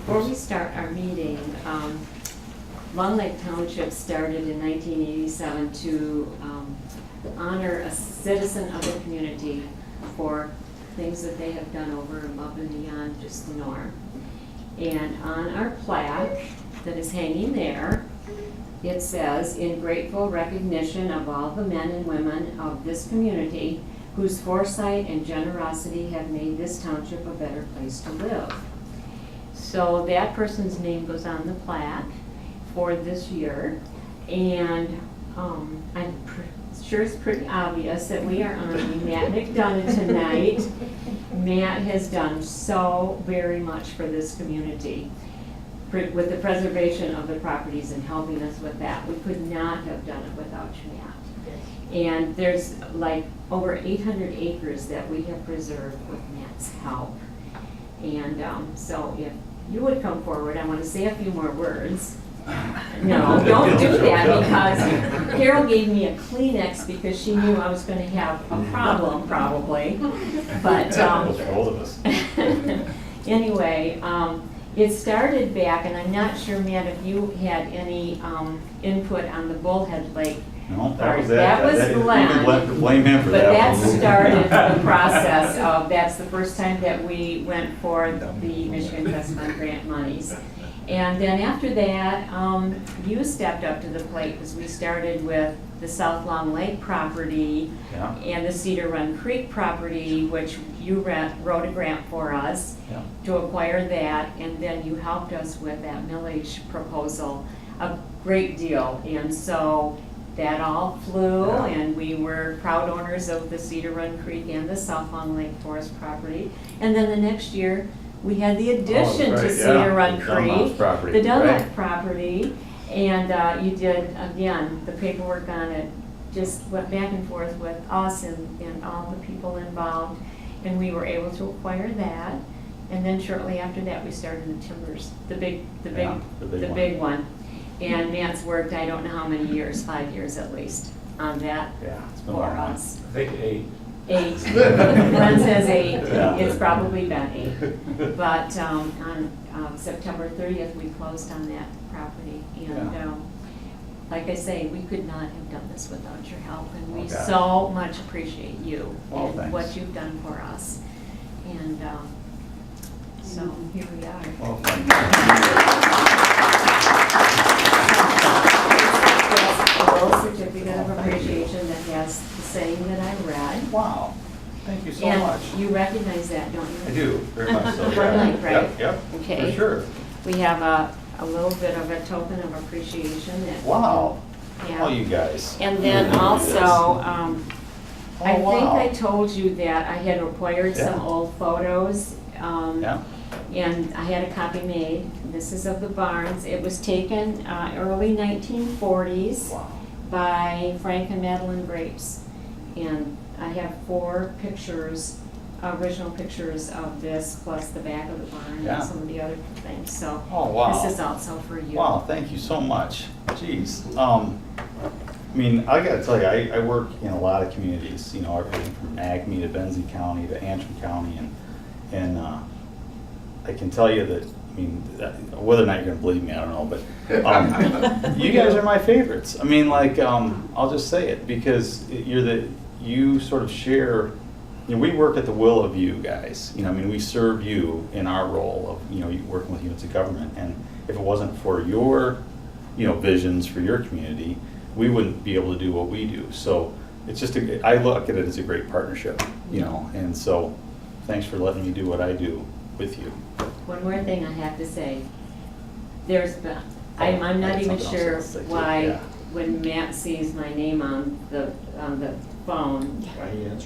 Before we start our meeting, Long Lake Township started in 1987 to honor a citizen of the community for things that they have done over and above and beyond just the norm. And on our plaque that is hanging there, it says, "In grateful recognition of all the men and women of this community whose foresight and generosity have made this township a better place to live." So that person's name goes on the plaque for this year, and I'm sure it's pretty obvious that we are honoring Matt McDonough tonight. Matt has done so very much for this community with the preservation of the properties and helping us with that. We could not have done it without you, Matt. And there's like over 800 acres that we have preserved with Matt's help. And so if you would come forward, I want to say a few more words. No, don't do that, because Carol gave me a Kleenex because she knew I was going to have a problem probably. But both of us. Anyway, it started back, and I'm not sure, Matt, if you had any input on the Bullhead Lake. No, part. that was Glenn. You can blame him for but that. But that started the process of, that's the first time that we went for the Michigan Trust Fund grant monies. And then after that, you stepped up to the plate, because we started with the South Long Lake property and the Cedar Run Creek property, which you wrote a grant for us to acquire that, and then you helped us with that millage proposal a great deal. And so that all flew, and we were proud owners of the Cedar Run Creek and the South Long Lake Forest property. And then the next year, we had the addition to Cedar Run Creek, the Dunlop property, and you did, again, the paperwork on it, just went back and forth with us and all the people involved, and we were able to acquire that. And then shortly after that, we started the timbers, the big one. And Matt's worked, I don't know how many years, 5 years at least, on that for us. I think 8. 8. Glenn says 8. It's probably been 8. But on September 30th, we closed on that property. And like I say, we could not have done this without your help. And we so much appreciate you and what you've done for us. And so here we are. Well, thank you. A little certificate of appreciation that has the saying that I read. Wow. Thank you so And much. you recognize that, don't you? I do, very much so. Right? Yep, Okay. for sure. We have a little bit of a token of appreciation that. Wow. Yeah. All you guys. And then also, I think wow. I told you that I had acquired some old photos. And I had a copy made. This is of the barns. It was taken early 1940s by Frank and Madeline Grapes. And I have 4 pictures, original pictures of this, plus the back of the barn and some of the other things. So this is also for you. Wow, thank you so much. Jeez. I mean, I gotta tell you, I work in a lot of communities, you know, everything from Acme to Benzie County to Antrim County, and I can tell you that, I mean, whether or not you're going to believe me, I don't know, but you guys are my favorites. I mean, like, I'll just say it, because you sort of share, you know, we work at the will of you guys. You know, I mean, we serve you in our role of, you know, working with units of government, and if it wasn't for your, you know, visions for your community, we wouldn't be able to do what we do. So it's just, I look at it as a great partnership, you know, and so thanks for letting me do what I do with you. One more thing I have to say. There's been, I'm not even sure why when Matt sees my name on the phone,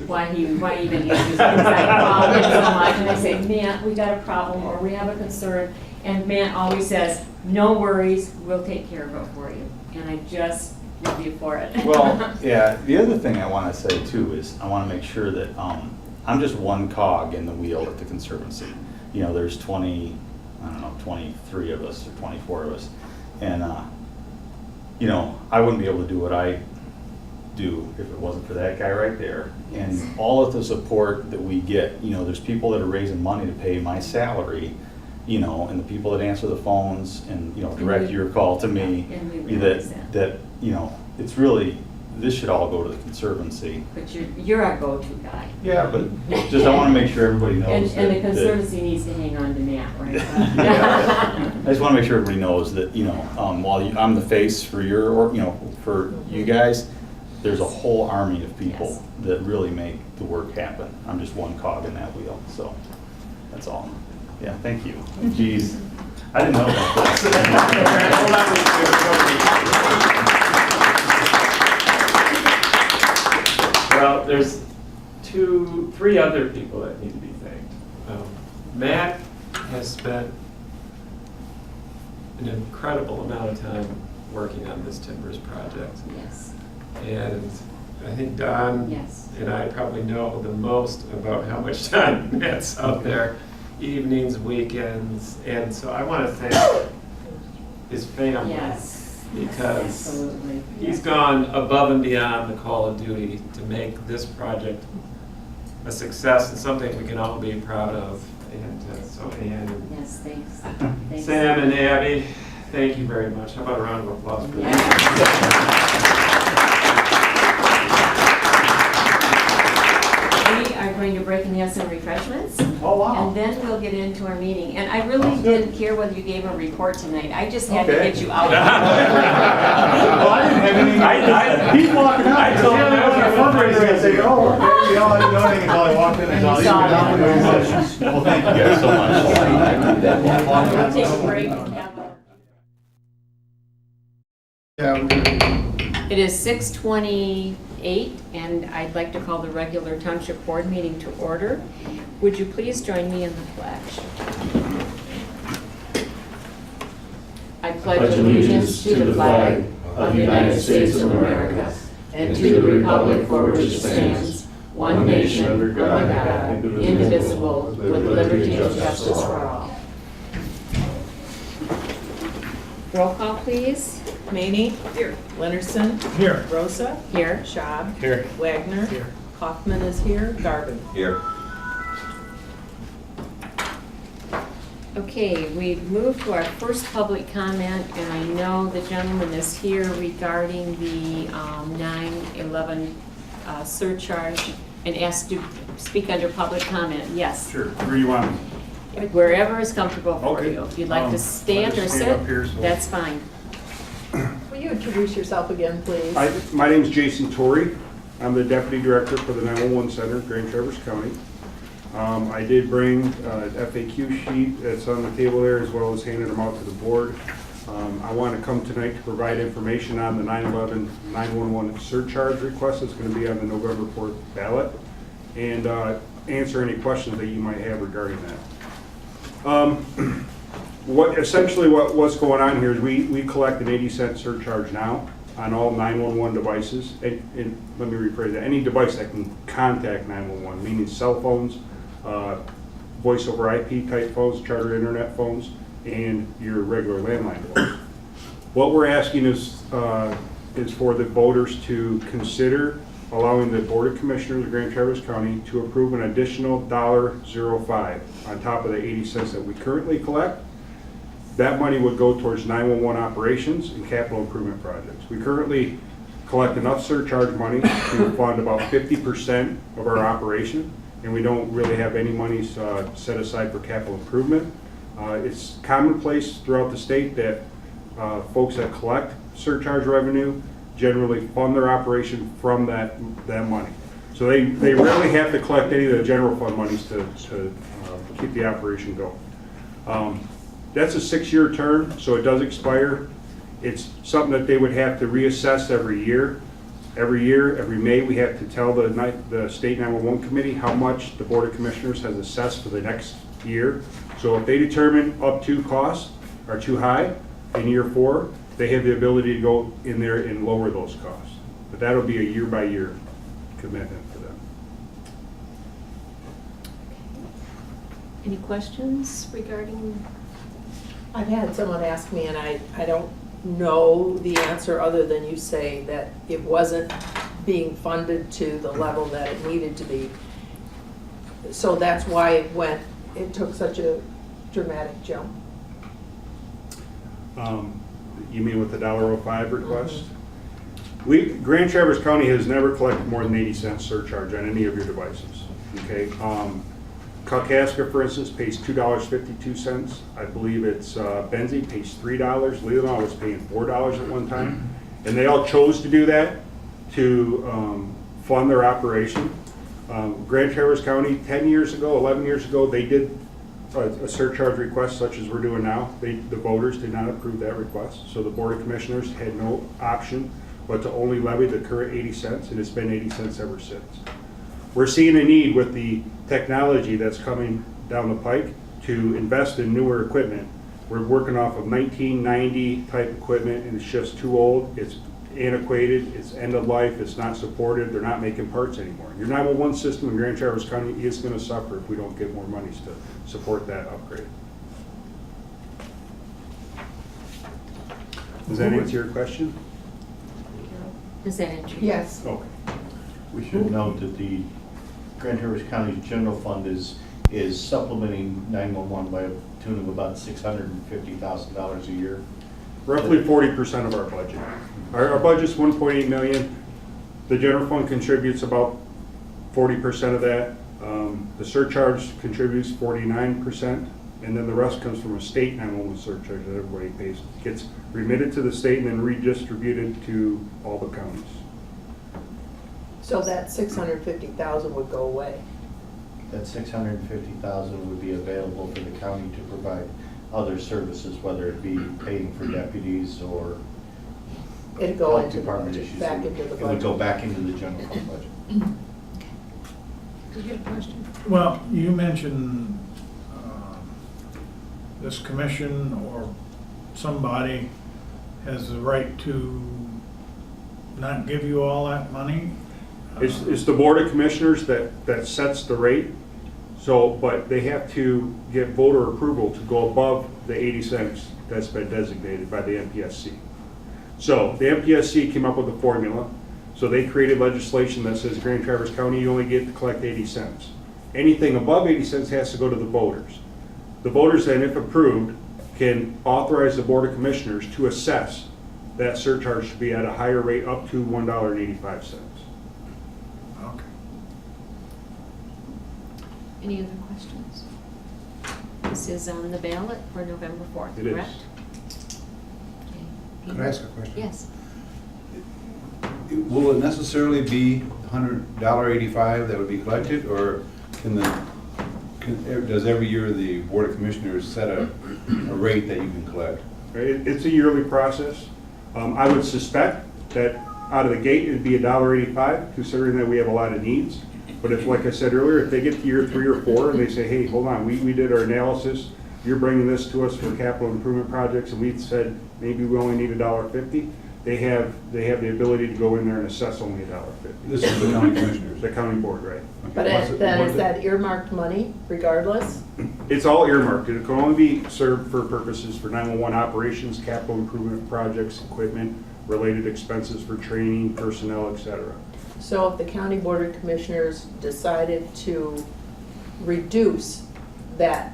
why he even answers, because I call him so much and I say, Matt, we got a problem or we have a concern, and Matt always says, no worries, we'll take care of it for you. And I just love you for it. Well, yeah, the other thing I want to say too is I want to make sure that I'm just one cog in the wheel at the Conservancy. You know, there's 23 of us or 24 of us. And, you know, I wouldn't be able to do what I do if it wasn't for that guy right there. And all of the support that we get, you know, there's people that are raising money to pay my salary, you know, and the people that answer the phones and, you know, direct your call to me, And we realize that. that, you know, it's really, this should all go to the Conservancy. But you're our go-to guy. Yeah, but just, I want to make sure everybody knows And the that- Conservancy needs to hang on to Matt, right? Yeah. I just want to make sure everybody knows that, you know, while I'm the face for your, or, you know, for you guys, there's a whole army of people Yes. that really make the work happen. I'm just one cog in that wheel, so that's all. Yeah, thank you. Jeez, I didn't know about this. Well, there's three other people that need to be thanked. Matt has spent an incredible amount of time working on this Timbers project. Yes, And I think Don yes. and I probably know the most about how much time Matt's out there, evenings, weekends. And so I want to thank his family. Yes. Because Absolutely. he's gone above and beyond the call of duty to make this project a success and something we can all be proud of. And so, Ann, Yes, thanks. Thanks. Sam and Abby, thank you very much. How about a round of applause for them? We are going to break and have some refreshments. Oh, wow. And then we'll get into our meeting. And I really didn't care whether you gave a report tonight. I just had to Okay. get you out. Well, I didn't have anything. He's walking out. I told him I was that. fundraising. I said, oh, okay. You know, I didn't know anything until I walked in and saw You you. saw it. Well, thank you guys so much. We'll take a break and have a... It is 6:28, and I'd like to call the regular Township Board meeting to order. Would you please join me in the pledge? I pledge allegiance to the flag of the United States of America and to the republic for which it stands, one nation, under God, indivisible, with liberty and justice for all. Roll call, please. Maney. Here. Leonardson. Here. Rosa. Here. Schaub. Here. Wagner. Here. Kaufman is here. Garvin. Here. Okay, we've moved to our first public comment, and I know the gentleman is here regarding the 9/11 surcharge and asked to speak under public comment. Yes, Sure, where you want me? wherever is comfortable for Okay. you. If you'd like to I'll stand or just stand sit, up here, so- that's fine. Will you introduce yourself again, please? My name's Jason Torrey. I'm the Deputy Director for the 911 Center, Grand Traverse County. I did bring an FAQ sheet that's on the table there, as well as handed them out to the board. I want to come tonight to provide information on the 9/11 911 surcharge request that's going to be on the November 4th ballot, and answer any questions that you might have regarding that. What's going on here is we collect an 80-cent surcharge now on all 911 devices, and let me rephrase that, any device that can contact 911, meaning cell phones, voice over IP type phones, charter internet phones, and your regular landline phones. What we're asking is for the voters to consider allowing the Board of Commissioners of Grand Traverse County to approve an additional $0.05 on top of the 80 cents that we currently collect. That money would go towards 911 operations and capital improvement projects. We currently collect enough surcharge money to fund about 50% of our operation, and we don't really have any money set aside for capital improvement. It's commonplace throughout the state that folks that collect surcharge revenue generally fund their operation from that money. So they rarely have to collect any of the general fund monies to keep the operation going. That's a 6-year term, so it does expire. It's something that they would have to reassess every year. Every May, we have to tell the State 911 Committee how much the Board of Commissioners has assessed for the next year. So if they determine up to costs are too high in year 4, they have the ability to go in there and lower those costs. But that'll be a year-by-year commitment for them. Any questions regarding? I've had someone ask me, and I don't know the answer other than you say that it wasn't being funded to the level that it needed to be. So that's why it took such a dramatic jump? You mean with the $1.05 request? Grand Traverse County has never collected more than 80 cents surcharge on any of your devices, okay? Kalkaska, for instance, pays $2.52. I believe it's Benzie pays $3. Leelanau was paying $4 at one time. And they all chose to do that to fund their operation. Grand Traverse County, 10 years ago, 11 years ago, they did a surcharge request such as we're doing now. The voters did not approve that request, so the Board of Commissioners had no option but to only levy the current 80 cents, and it's been 80 cents ever since. We're seeing a need with the technology that's coming down the pike to invest in newer equipment. We're working off of 1990 type equipment, and it's just too old. It's antiquated, it's end of life, it's not supported, they're not making parts anymore. Your 911 system in Grand Traverse County is going to suffer if we don't get more monies to support that upgrade. Does that answer your question? Does that answer? Yes. Okay. We should note that the Grand Traverse County's general fund is supplementing 911 by a tune of about $650,000 a year. Roughly 40% of our budget. Our budget's 1.8 million. The general fund contributes about 40% of that. The surcharge contributes 49%, and then the rest comes from a state 911 surcharge that everybody pays. It gets remitted to the state and then redistributed to all the counties. So that 650,000 would go away? That $650,000 would be available for the county to provide other services, whether it be paying for deputies or It'd go health into the department budget, issues. back into the It would go budget. back into the general fund budget. Did you have a question? Well, you mentioned this commission or somebody has the right to not give you all that money? It's the Board of Commissioners that sets the rate. So, but they have to get voter approval to go above the 80 cents that's been designated by the MPSC. So the MPSC came up with a formula. So they created legislation that says Grand Traverse County, you only get to collect 80 cents. Anything above 80 cents has to go to the voters. The voters then, if approved, can authorize the Board of Commissioners to assess that surcharge to be at a higher rate up to $1.85. Okay. Any other questions? This is on the ballot for November 4th, It is. correct? Okay. Could I ask a question? Yes. Will it necessarily be $100.85 that would be collected, or does every year the Board of Commissioners set a rate that you can collect? Right? It's a yearly process. I would suspect that out of the gate, it'd be $1.85, considering that we have a lot of needs. But if, like I said earlier, if they get to year 3 or 4 and they say, hey, hold on, we did our analysis, you're bringing this to us for capital improvement projects, and we said maybe we only need $1.50, they have the ability to go in there and assess only $1.50. This is the county commissioners. The county board, right? But then is that earmarked money regardless? It's all earmarked. It can only be served for purposes for 911 operations, capital improvement projects, equipment, related expenses for training, personnel, et cetera. So if the county board of commissioners decided to reduce that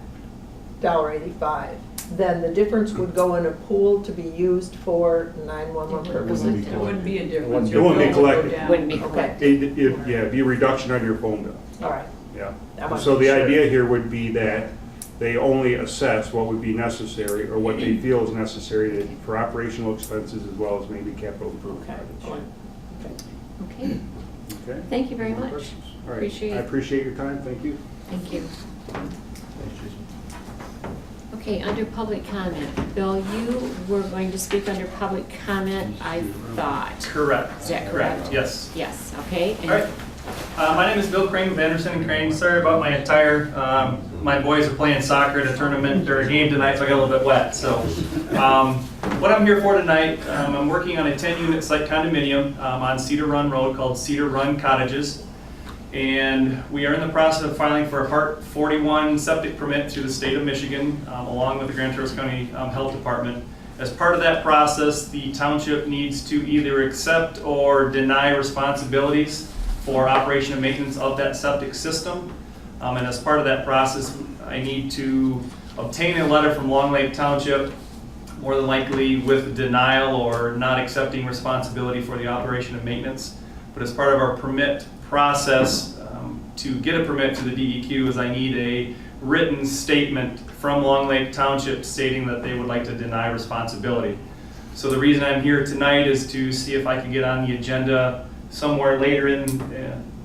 $1.85, then the difference would go in a pool to be used for 911 purposes? There wouldn't be a difference. It wouldn't be collected. Wouldn't be Okay, Yeah, it'd be a reduction on your phone bill. all right. Yeah. I want So to be the sure. idea here would be that they only assess what would be necessary or what they feel is necessary for operational expenses as well as maybe capital improvement Okay. projects. Okay. Okay? Thank you very Any much. questions? All right. Appreciate I it. appreciate your time. Thank you. Thank you. Okay, under public comment. Bill, you were going to speak under public comment, I thought. Correct. Is that correct? Yes. Yes, okay. All right. My name is Bill Crane with Anderson and Crane. Sorry about my attire. My boys are playing soccer at a tournament or a game tonight, so I got a little bit wet. So what I'm here for tonight, I'm working on a 10-unit site condominium on Cedar Run Road called Cedar Run Cottages. And we are in the process of filing for a Part 41 septic permit through the state of Michigan, along with the Grand Traverse County Health Department. As part of that process, the township needs to either accept or deny responsibilities for operation and maintenance of that septic system. And as part of that process, I need to obtain a letter from Long Lake Township, more than likely with denial or not accepting responsibility for the operation of maintenance. But as part of our permit process, to get a permit to the DEQ is I need a written statement from Long Lake Township stating that they would like to deny responsibility. So the reason I'm here tonight is to see if I can get on the agenda somewhere later in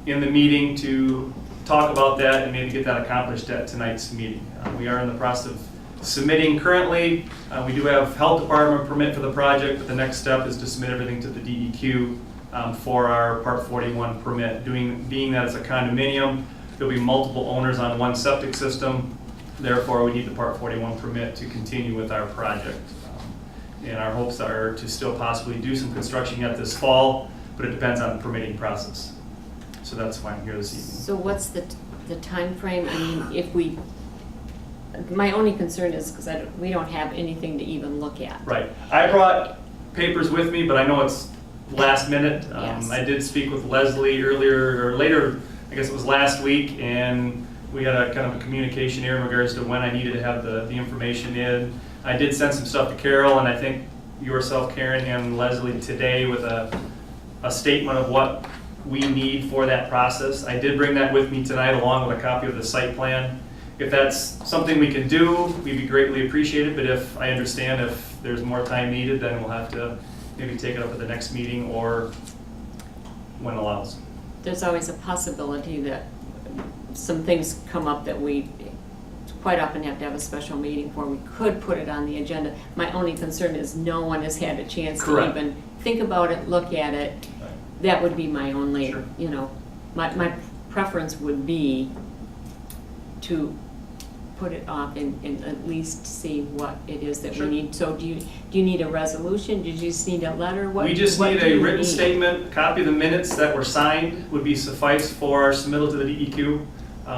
the meeting to talk about that and maybe get that accomplished at tonight's meeting. We are in the process of submitting currently. We do have health department permit for the project, but the next step is to submit everything to the DEQ for our Part 41 permit. Being that it's a condominium, there'll be multiple owners on one septic system. Therefore, we need the Part 41 permit to continue with our project. And our hopes are to still possibly do some construction yet this fall, but it depends on the permitting process. So that's why I'm here this evening. So what's the timeframe? I mean, if we, my only concern is because we don't have anything to even look at. Right. I brought papers with me, but I know it's last minute. Yes. I did speak with Leslie earlier, or later, I guess it was last week, and we had a kind of a communication here in regards to when I needed to have the information in. I did send some stuff to Carol, and I think yourself, Karen, and Leslie today with a statement of what we need for that process. I did bring that with me tonight along with a copy of the site plan. If that's something we can do, we'd be greatly appreciated, but if I understand if there's more time needed, then we'll have to maybe take it up at the next meeting or when allows. There's always a possibility that some things come up that we quite often have to have a special meeting for. We could put it on the agenda. My only concern is no one has had a chance Correct. to even think about it, look at it. Right. That would be my only, Sure. you know, my preference would be to put it off and at least see what it is that Sure. we need. So do you need a resolution? Do you just need a letter? We just what need do a you written need? statement, copy of the minutes that were signed would be suffice for our submittal to the DEQ.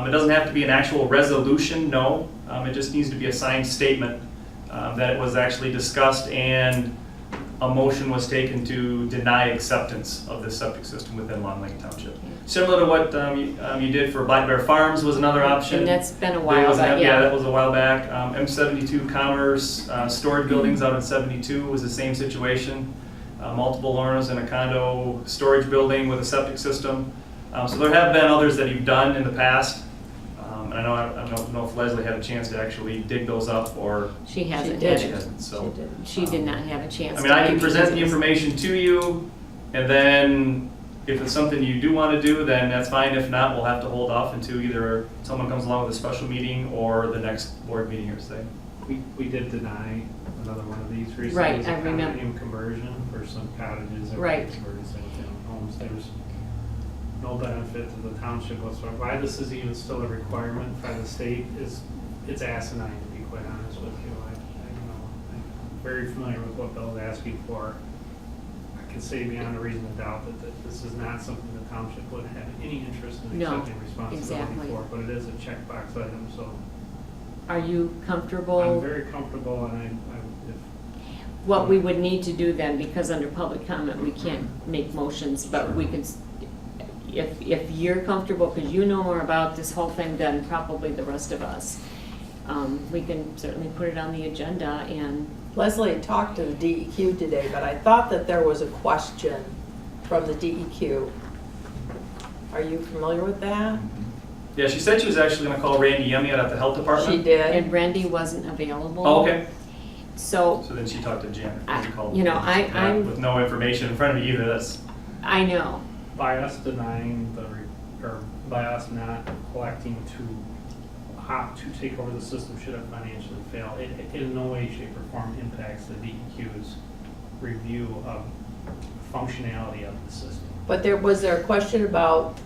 It doesn't have to be an actual resolution, no. It just needs to be a signed statement that it was actually discussed and a motion was taken to deny acceptance of the septic system within Long Lake Township. Similar to what you did for Black Bear Farms was another option. And that's been a There while, was but yeah, yeah. that was a while back. M72 Commerce storage buildings out in 72 was the same situation. Multiple owners in a condo storage building with a septic system. So there have been others that you've done in the past. And I don't know if Leslie had a chance to actually dig those up or She hasn't. did. she hasn't. So She did not have a chance. I mean, I can to present the because- information to you, and then if it's something you do want to do, then that's fine. If not, we'll have to hold off until either someone comes along with a special meeting or the next board meeting here today. We did deny another one of these recently. Right, It was a I remember. condominium conversion for some cottages that were Right. converted to single-family homes. There's no benefit to the township whatsoever. Why this is even still a requirement by the state is, it's asinine, to be quite honest with you. I'm very familiar with what Bill's asking for. I can say beyond a reason of doubt that this is not something the township would have any interest in No, accepting responsibility exactly. for, but it is a checkbox item, so Are you comfortable? I'm very comfortable, and if What we would need to do then, because under public comment, we can't make motions, but we could, if you're comfortable, because you know more about this whole thing than probably the rest of us, we can certainly put it on the agenda and, Leslie talked to the DEQ today, but I thought that there was a question from the DEQ. Are you familiar with that? Yeah, she said she was actually going to call Randy Yemiot at the health department. She did. and Randy wasn't available. Oh, okay. So, So then she talked to Janet. I- She called you know, I'm- with no information in front of me either. That's I know, by us denying or by us not electing to take over the system should it financially fail, it in no way, shape, or form impacts the DEQ's review of functionality of the system. But was there a question about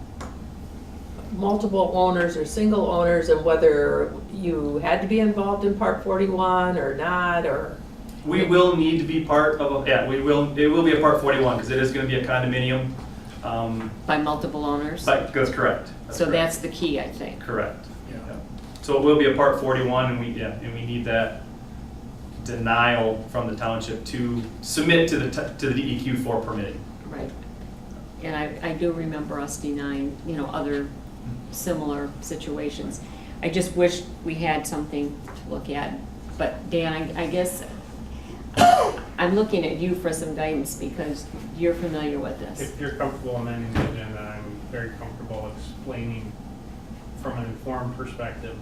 multiple owners or single owners and whether you had to be involved in Part 41 or not, or? we will need to be part of. It will be a Part 41 because it is going to be a condominium. by multiple owners. That's correct. So correct. that's the key, I think. Correct. Yeah. So it will be a Part 41, and we need that denial from the township to submit to the DEQ for permitting. Right. And I do remember us denying, other similar situations. I just wish we had something to look at. But Dan, I guess I'm looking at you for some guidance because you're familiar with this. If you're comfortable amending the agenda, I'm very comfortable explaining from an informed perspective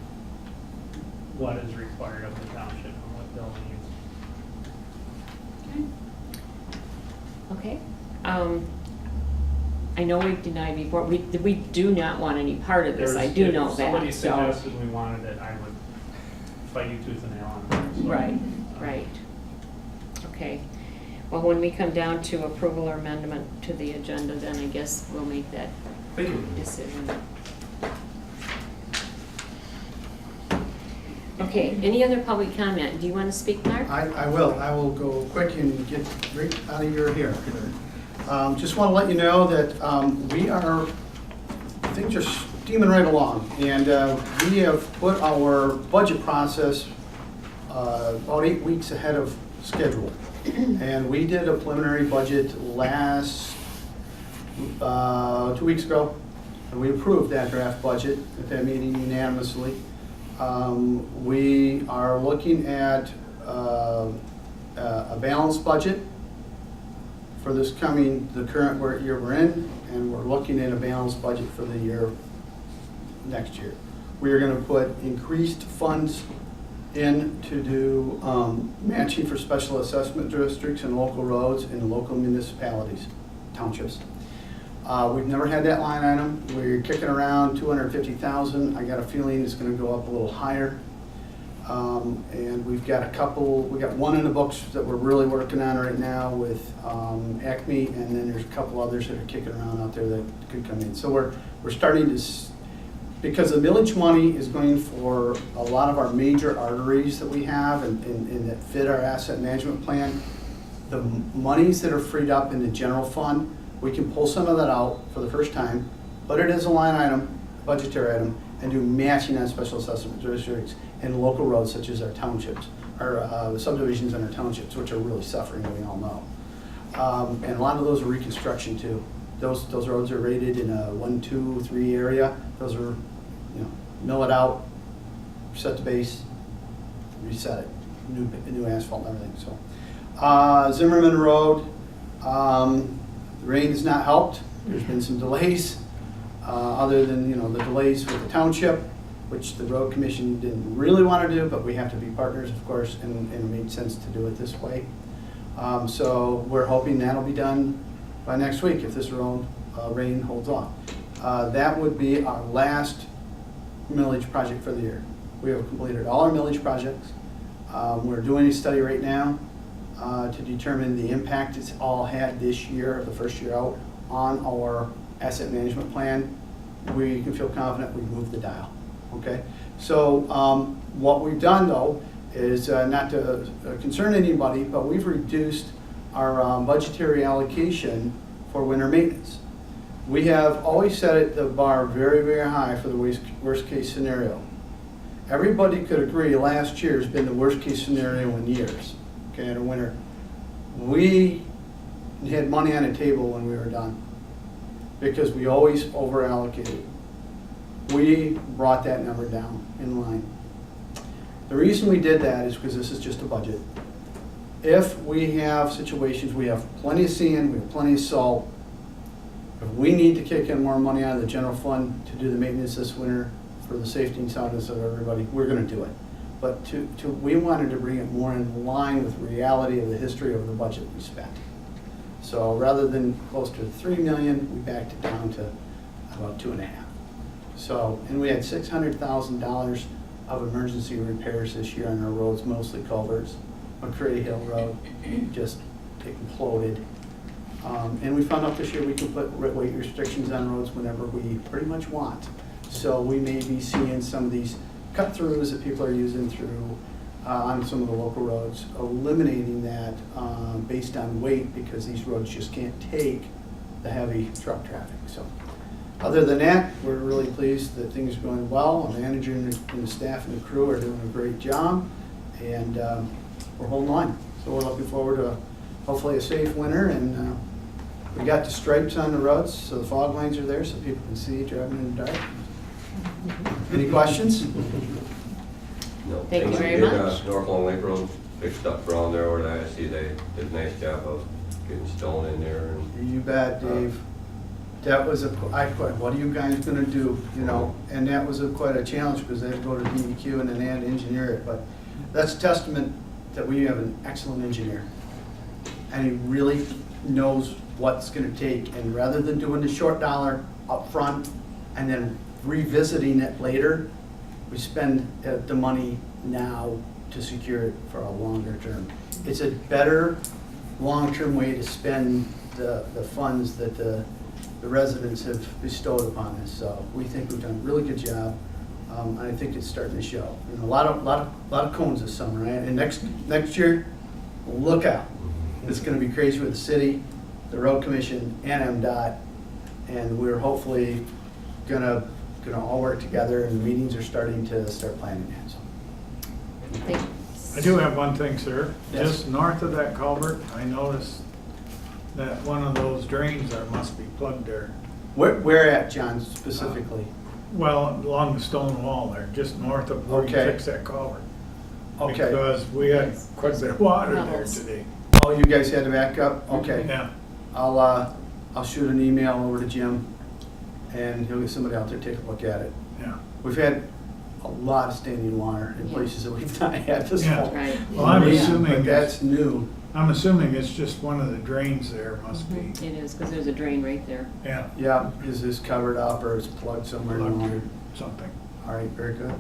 what is required of the township and what Bill needs. Okay. I know we've denied before, we do not want any part of this, I do know If that, somebody so. suggested we wanted it, I would fight you tooth and nail on it. So, Right, right. Okay. Well, when we come down to approval or amendment to the agenda, then I guess we'll make that Thank you. decision. Okay, any other public comment? Do you want to speak, Mark? I will go quick and get right out of your hair. Just want to let you know that things are steaming right along. And we have put our budget process about 8 weeks ahead of schedule. And we did a preliminary budget last 2 weeks ago. And we approved that draft budget at that meeting unanimously. We are looking at a balanced budget for this the current year we're in, and we're looking at a balanced budget for the year next year. We are going to put increased funds in to do matching for special assessment districts and local roads in local municipalities, townships. We've never had that line item. We're kicking around 250,000. I got a feeling it's going to go up a little higher. And we got one in the books that we're really working on right now with Acme, and then there's a couple others that are kicking around out there that could come in. So we're starting to, because the millage money is going for a lot of our major arteries that we have and that fit our asset management plan. The monies that are freed up in the general fund, we can pull some of that out for the first time, but it is a line item, budgetary item, and do matching on special assessment districts and local roads such as our townships, our subdivisions in our townships, which are really suffering, we all know. And a lot of those are reconstruction too. Those roads are rated in a 1, 2, 3 area. Those are, mill it out, set the base, reset it, new asphalt and everything. So Zimmerman Road, the rain has not helped. There's been some delays, other than the delays with the township, which the road commission didn't really want to do, but we have to be partners, of course, and it made sense to do it this way. So we're hoping that'll be done by next week if this rain holds off. That would be our last millage project for the year. We have completed all our millage projects. We're doing a study right now to determine the impact it's all had this year, the first year out, on our asset management plan. We can feel confident we've moved the dial. Okay, so what we've done though is not to concern anybody, but we've reduced our budgetary allocation for winter maintenance. We have always set the bar very, very high for the worst case scenario. Everybody could agree last year has been the worst case scenario in years, okay, in a winter. We had money on the table when we were done because we always over allocated. We brought that number down in line. The reason we did that is because this is just a budget. If we have situations, we have plenty of sand, we have plenty of salt. If we need to kick in more money out of the general fund to do the maintenance this winter for the safety and soundness of everybody, we're going to do it. But we wanted to bring it more in line with reality of the history of the budget we spent. So rather than close to 3 million, we backed it down to about 2.5. So, and we had $600,000 of emergency repairs this year on our roads, mostly culverts. McCray Hill Road just imploded. And we found out this year we can put weight restrictions on roads whenever we pretty much want. So we may be seeing some of these cut-throughs that people are using through on some of the local roads, eliminating that based on weight because these roads just can't take the heavy truck traffic. So other than that, we're really pleased that things are going well. The manager and the staff and the crew are doing a great job, and we're holding on. So we're looking forward to hopefully a safe winter, and we got the stripes on the roads, so the fog lines are there so people can see driving in the dark. Any questions? No. Thank you Things very get, much. North Long Lake Road fixed up around there, where I see they did a nice job of getting stone in there and. You bet, Dave. That was what are you guys gonna do, you know? And that was quite a challenge, because they had to go to DEQ and then they had to engineer it, but that's a testament that we have an excellent engineer. And he really knows what's gonna take, and rather than doing the short dollar up front and then revisiting it later, we spend the money now to secure it for a longer term. It's a better long-term way to spend the funds that the residents have bestowed upon us. So we think we've done a really good job, and I think it's starting to show. You know, a lot of cones this summer, right? And next year, look out. It's going to be crazy with the city, the road commission, and MDOT, and we're hopefully gonna all work together, and the meetings are starting to planning that. So. I do have one thing, sir. Yes. Just north of that culvert, I noticed that one of those drains there must be plugged there. Where at, John, specifically? Well, along the stone wall there, just north of where you Okay. fix that culvert. Okay. Because we had quite a bit of water there Levels. today. Oh, you guys had to back up? Okay. Yeah. I'll shoot an email over to Jim, and he'll get somebody out there to take a look at it. Yeah. We've had a lot of standing water in Yeah. places that we've not had this Yeah. fall. Right. Well, I'm Yeah, assuming but that's new. I'm assuming it's just one of the drains there must be. It is, because there's a drain right there. Yeah. Yeah, is this covered up or is plugged somewhere in the water? Something. All right, very good.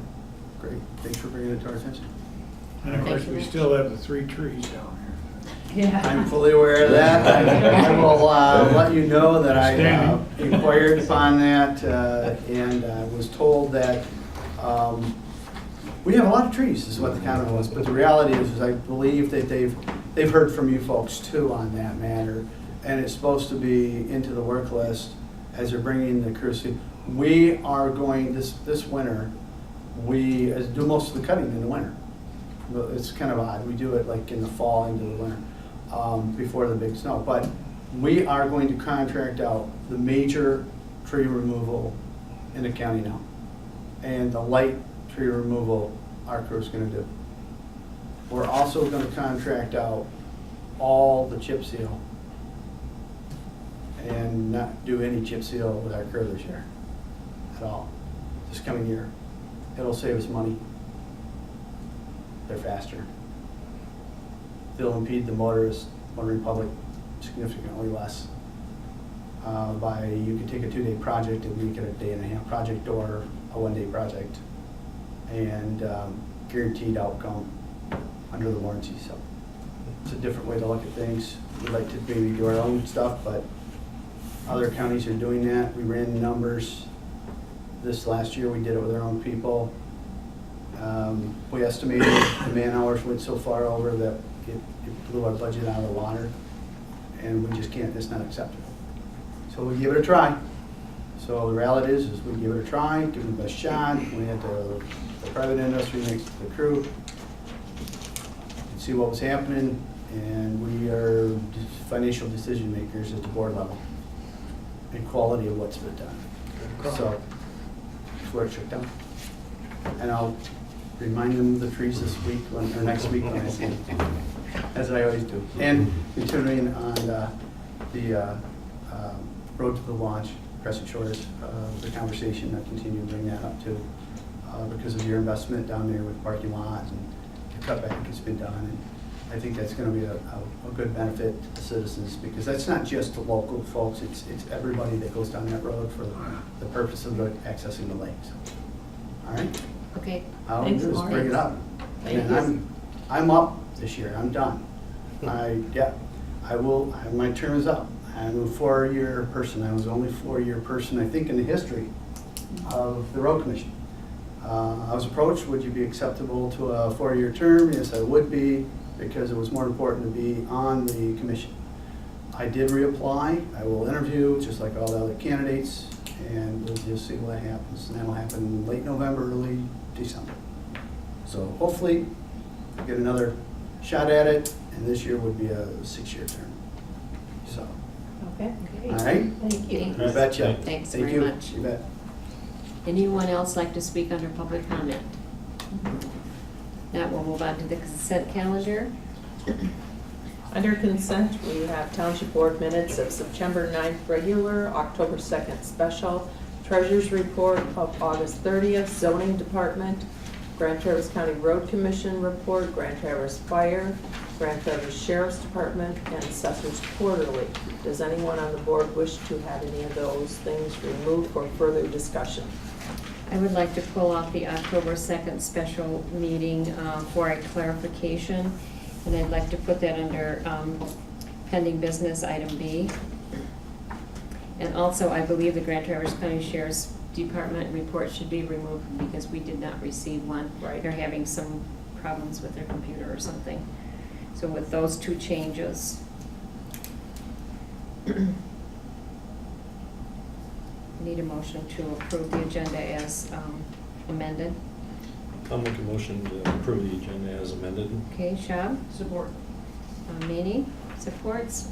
Great. Thanks for bringing it to our attention. And of course, we still have the 3 trees down I'm fully aware of that. I will let you know that I Outstanding. inquired upon that and was told that we have a lot of trees, is what the comment was. But the reality is I believe that they've heard from you folks too on that matter. And it's supposed to be into the work list as they're bringing the crews. We are going, this winter, we do most of the cutting in the winter. It's kind of odd. We do it like in the fall into the winter. Before the big snow, but we are going to contract out the major tree removal in the county now. And the light tree removal our crew's gonna do. We're also gonna contract out all the chip seal and not do any chip seal with our crew this year at all, this coming year. It'll save us money. They're faster. They'll impede the motorist, motoring public significantly less. You could take a 2-day project and make it a 1.5-day project or a 1-day project, and guaranteed outcome under the warranty. So it's a different way to look at things. We like to maybe do our own stuff, but other counties are doing that. We ran numbers this last year. We did it with our own people. We estimated the man hours went so far over that it blew our budget out of the water, and we just can't, it's not acceptable. So we give it a try. So the reality is we give it a try, give it the best shot. We had the private industry next to the crew, see what was happening, and we are financial decision makers at the board level and quality of what's been done. So that's where it shook down. And I'll remind them of the trees this week, or next week when I see them, as I always do. And continuing on the road to the launch, Crescent Shores, the conversation, I continue to bring that up too, because of your investment down there with parking lots and the cutback has been done. And I think that's going to be a good benefit to the citizens, because that's not just the local folks, it's everybody that goes down that road for the purpose of accessing the lakes. All right? Okay. All I'll Thanks, do is Lawrence. bring it up. Thank And you. I'm up this year, I'm done. My term is up. I'm a 4-year person. I was the only 4-year person, I think, in the history of the road commission. I was approached, would you be acceptable to a 4-year term? Yes, I would be, because it was more important to be on the commission. I did reapply. I will interview, just like all the other candidates, and we'll just see what happens. And that'll happen late November, early December. So hopefully, I get another shot at it, and this year would be a 6-year term. So, Okay. all right? Thank you. You betcha. Thanks Thank very you. much. You bet. Anyone else like to speak under public comment? Now we'll move on to the consent calendar. Under consent, we have Township Board minutes of September 9th regular, October 2nd special, Treasurer's report of August 30th, Zoning Department, Grand Traverse County Road Commission report, Grand Traverse Fire, Grand Traverse Sheriff's Department, and Assessors Quarterly. Does anyone on the board wish to have any of those things removed for further discussion? I would like to pull off the October 2nd special meeting for a clarification, and I'd like to put that under pending business item B. And also, I believe the Grand Traverse County Sheriff's Department report should be removed because we did not receive one. Right. They're having some problems with their computer or something. So with those two changes. Need a motion to approve the agenda as amended. I'll make a motion to approve the agenda as amended. Okay, Shab? Support. Maney supports.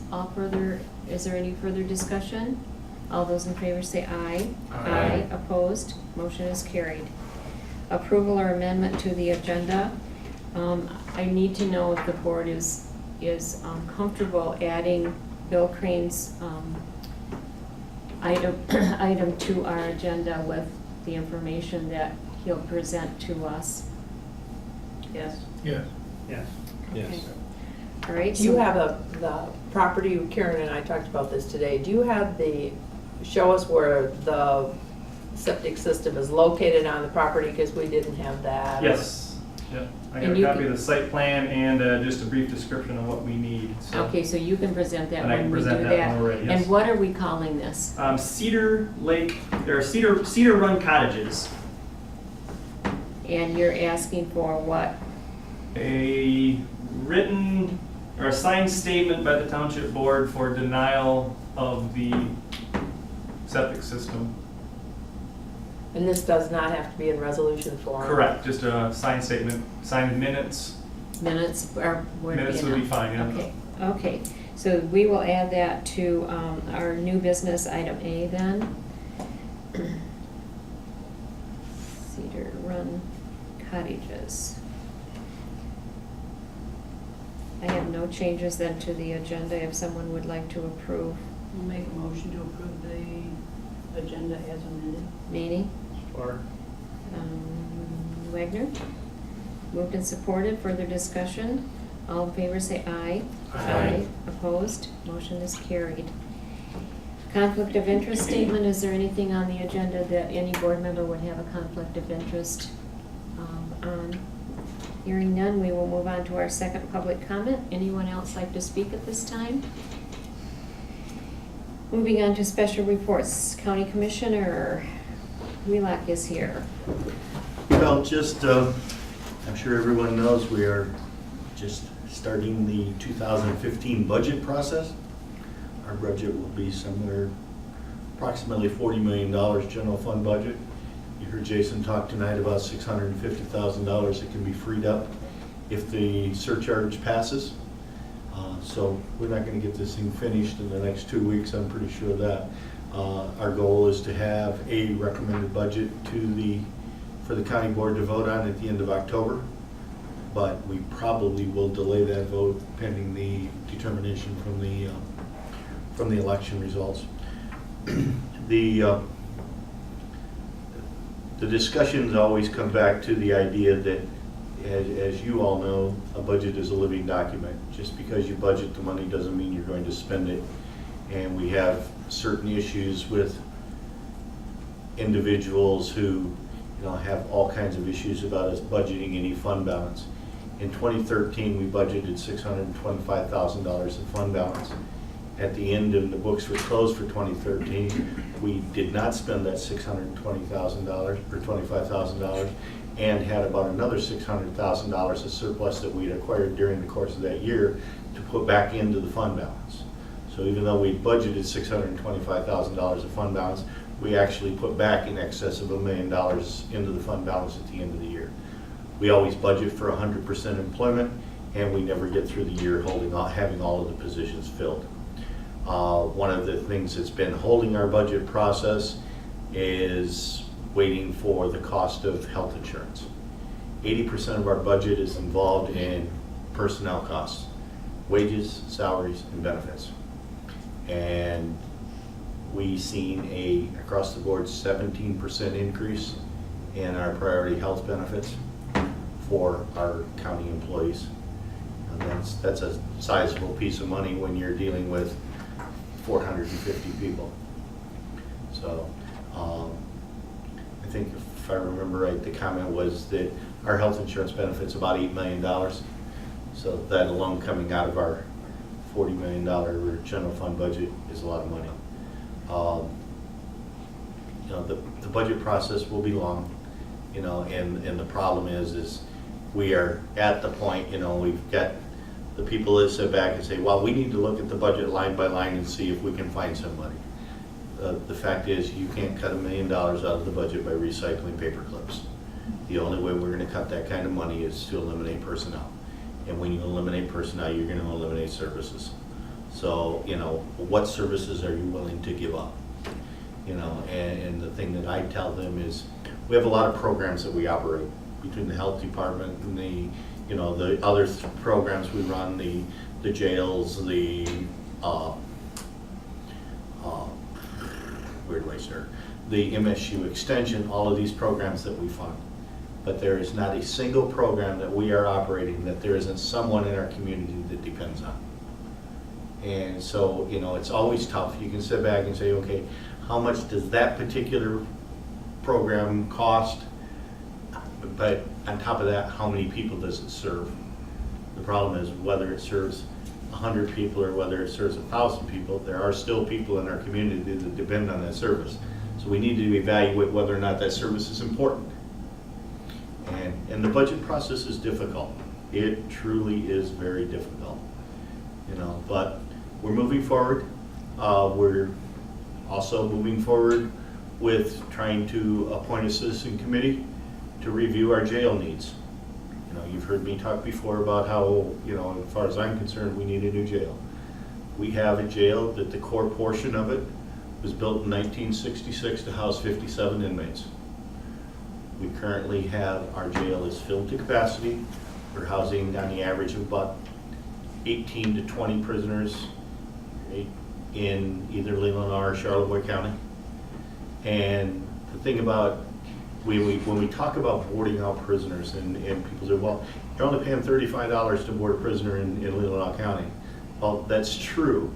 Is there any further discussion? All those in favor say aye. Aye. Opposed? Motion is carried. Approval or amendment to the agenda. I need to know if the board is comfortable adding Bill Crane's item to our agenda with the information that he'll present to us. Yes. Yes. Yes. Yes. Okay. All right. Do you have the property, Karen and I talked about this today, do you have show us where the septic system is located on the property, because we didn't have that? Yes, yeah. I got And a you copy can- of the site plan and just a brief description of what we need, so. Okay, so you can present that And I when can we do present that. that when we're ready, yes. And what are we calling this? Cedar Lake, or Cedar Run Cottages. And you're asking for what? A written or a signed statement by the township board for denial of the septic system. And this does not have to be in resolution form? Correct, just a signed statement, signed minutes. Minutes would be Minutes would be enough. fine, yeah. Okay, okay. So we will add that to our new business item A then. Cedar Run Cottages. I have no changes then to the agenda if someone would like to approve. I'll make a motion to approve the agenda as amended. Maney? Or Wagner? Moved and supported. Further discussion? All in favor say aye. Aye. Opposed? Motion is carried. Conflict of interest statement. Is there anything on the agenda that any board member would have a conflict of interest on? Hearing none, we will move on to our second public comment. Anyone else like to speak at this time? Moving on to special reports. County Commissioner Wheelock is here. Well, just, I'm sure everyone knows we are just starting the 2015 budget process. Our budget will be somewhere approximately $40 million general fund budget. You heard Jason talk tonight about $650,000 that can be freed up if the surcharge passes. So we're not going to get this thing finished in the next 2 weeks, I'm pretty sure of that. Our goal is to have a recommended budget for the county board to vote on at the end of October, but we probably will delay that vote pending the determination from the election results. The discussions always come back to the idea that, as you all know, a budget is a living document. Just because you budget the money doesn't mean you're going to spend it. And we have certain issues with individuals who have all kinds of issues about us budgeting any fund balance. In 2013, we budgeted $625,000 in fund balance. At the end, and the books were closed for 2013, we did not spend that $620,000 or $25,000, and had about another $600,000 of surplus that we'd acquired during the course of that year to put back into the fund balance. So even though we budgeted $625,000 of fund balance, we actually put back in excess of $1 million into the fund balance at the end of the year. We always budget for 100% employment, and we never get through the year having all of the positions filled. One of the things that's been holding our budget process is waiting for the cost of health insurance. 80% of our budget is involved in personnel costs, wages, salaries, and benefits. And we've seen across the board 17% increase in our priority health benefits for our county employees. And that's a sizable piece of money when you're dealing with 450 people. So I think if I remember right, the comment was that our health insurance benefits about $8 million. So that alone coming out of our $40 million general fund budget is a lot of money. You know, the budget process will be long, you know, and the problem is we are at the point, you know, we've got the people that sit back and say, well, we need to look at the budget line by line and see if we can find some money. The fact is, you can't cut $1 million out of the budget by recycling paper clips. The only way we're going to cut that kind of money is to eliminate personnel. And when you eliminate personnel, you're going to eliminate services. So, you know, what services are you willing to give up? You know, and the thing that I tell them is, we have a lot of programs that we operate between the health department and the, you know, the other programs we run, the jails, the where do I start? The MSU extension, all of these programs that we fund. But there is not a single program that we are operating that there isn't someone in our community that depends on. And so, you know, it's always tough. You can sit back and say, okay, how much does that particular program cost? But on top of that, how many people does it serve? The problem is whether it serves 100 people or whether it serves 1,000 people, there are still people in our community that depend on that service. So we need to evaluate whether or not that service is important. And the budget process is difficult. It truly is very difficult. You know, but we're moving forward. We're also moving forward with trying to appoint a citizen committee to review our jail needs. You know, you've heard me talk before about how, you know, as far as I'm concerned, we need a new jail. We have a jail that the core portion of it was built in 1966 to house 57 inmates. We currently have, our jail is filled to capacity. We're housing on the average of about 18 to 20 prisoners in either Leland or Charlevoix County. And the thing about, when we talk about boarding out prisoners, and people say, well, you're only paying $35 to board a prisoner in Leland County. Well, that's true,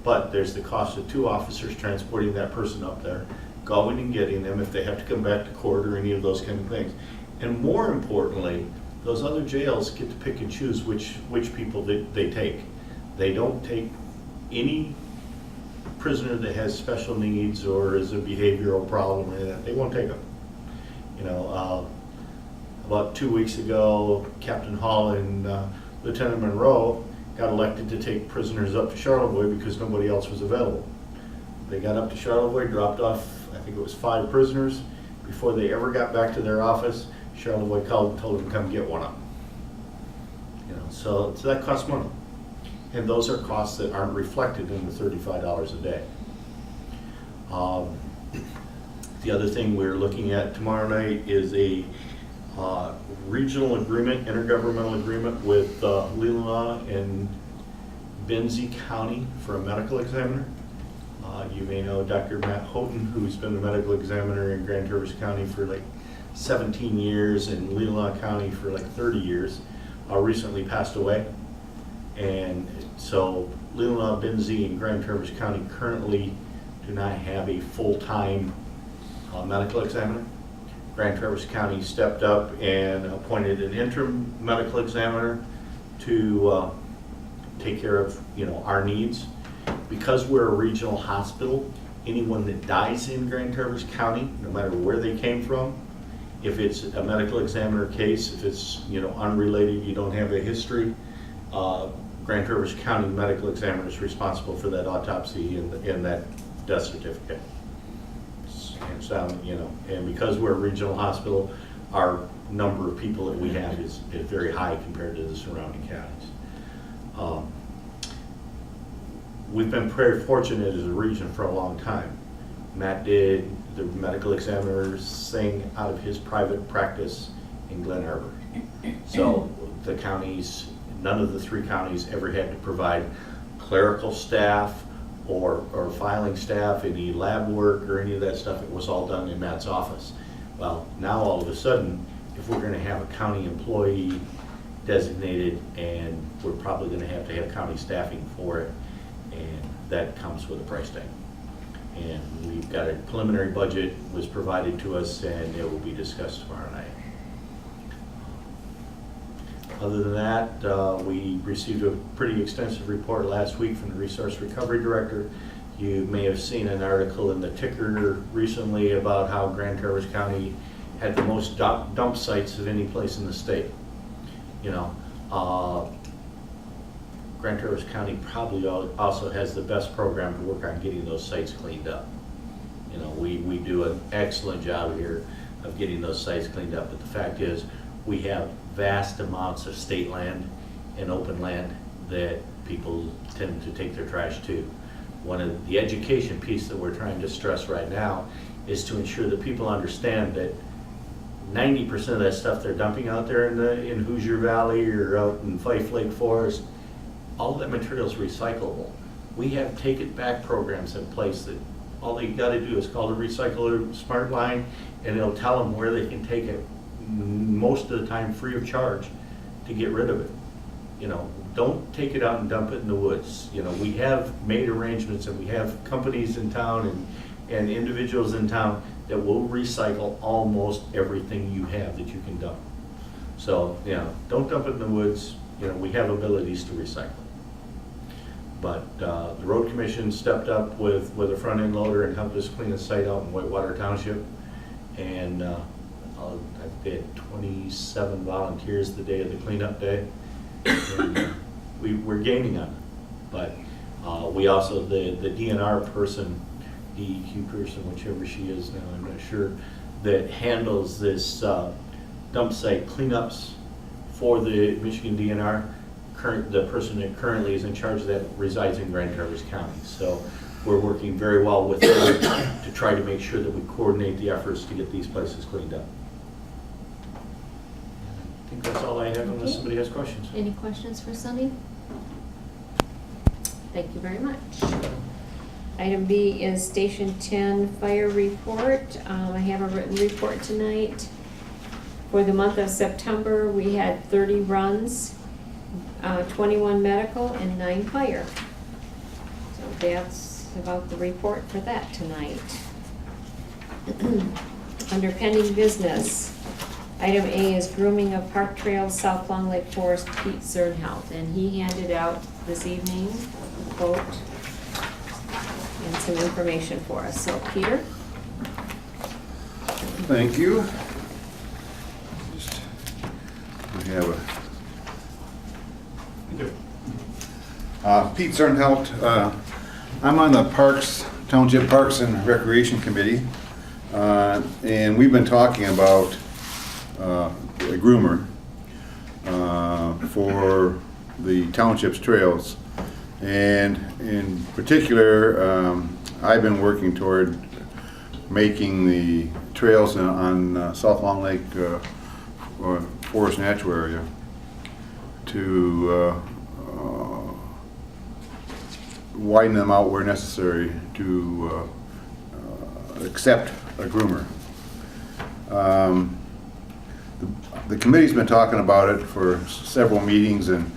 but there's the cost of 2 officers transporting that person up there, going and getting them if they have to come back to court or any of those kind of things. And more importantly, those other jails get to pick and choose which people they take. They don't take any prisoner that has special needs or is a behavioral problem, and they won't take them. You know, about 2 weeks ago, Captain Hall and Lieutenant Monroe got elected to take prisoners up to Charlevoix because nobody else was available. They got up to Charlevoix, dropped off, I think it was 5 prisoners. Before they ever got back to their office, Charlevoix called and told them to come get one up. You know, so that costs money. And those are costs that aren't reflected in the $35 a day. The other thing we're looking at tomorrow night is a regional agreement, intergovernmental agreement with Leelanau and Benzie County for a medical examiner. You may know Dr. Matt Houghton, who's been the medical examiner in Grand Traverse County for like 17 years and Leelanau County for like 30 years, recently passed away. And so Leelanau, Benzie, and Grand Traverse County currently do not have a full-time medical examiner. Grand Traverse County stepped up and appointed an interim medical examiner to take care of, you know, our needs. Because we're a regional hospital, anyone that dies in Grand Traverse County, no matter where they came from, if it's a medical examiner case, if it's, you know, unrelated, you don't have a history, Grand Traverse County medical examiner is responsible for that autopsy and that death certificate. And so, you know, and because we're a regional hospital, our number of people that we have is very high compared to the surrounding counties. We've been very fortunate as a region for a long time. Matt did the medical examiner's thing out of his private practice in Glen Harbor. So the counties, none of the 3 counties ever had to provide clerical staff or filing staff, any lab work or any of that stuff. It was all done in Matt's office. Well, now all of a sudden, if we're gonna have a county employee designated, and we're probably gonna have to have county staffing for it, and that comes with a price tag. And we've got a preliminary budget was provided to us, and it will be discussed tomorrow night. Other than that, we received a pretty extensive report last week from the Resource Recovery Director. You may have seen an article in the Ticker recently about how Grand Traverse County had the most dump sites of any place in the state. You know, Grand Traverse County probably also has the best program to work on getting those sites cleaned up. You know, we do an excellent job here of getting those sites cleaned up, but the fact is, we have vast amounts of state land and open land that people tend to take their trash to. One of the education piece that we're trying to stress right now is to ensure that people understand that 90% of that stuff they're dumping out there in Hoosier Valley or out in Fife Lake Forest, all of that material is recyclable. We have take it back programs in place that all they got to do is call the Recycler Smart Line, and it'll tell them where they can take it, most of the time free of charge, to get rid of it. You know, don't take it out and dump it in the woods. You know, we have made arrangements, and we have companies in town and individuals in town that will recycle almost everything you have that you can dump. So, you know, don't dump it in the woods. You know, we have abilities to recycle. But the road commission stepped up with a front end loader and helped us clean a site out in Whitewater Township. And I had 27 volunteers the day of the cleanup day. And, we're gaining on it. But we also, the DNR person, DEQ person, whichever she is now, I'm not sure, that handles this dump site cleanups for the Michigan DNR, the person that currently is in charge of that resides in Grand Traverse County. So we're working very well with her to try to make sure that we coordinate the efforts to get these places cleaned up. I think that's all I have unless somebody has questions. Any questions for Sunny? Thank you very much. Item B is Station 10 Fire Report. I have a written report tonight. For the month of September, we had 30 runs, 21 medical, and 9 fire. So that's about the report for that tonight. Under pending business, item A is grooming of Park Trails, South Long Lake Forest, Pete Zernhout. And he handed out this evening a quote and some information for us. So Peter? Thank you. We have Pete Zernhout. I'm on the Township Parks and Recreation Committee, and we've been talking about a groomer for the township's trails, and in particular, I've been working toward making the trails on South Long Lake Forest Natural Area to widen them out where necessary to accept a groomer. The committee's been talking about it for several meetings, and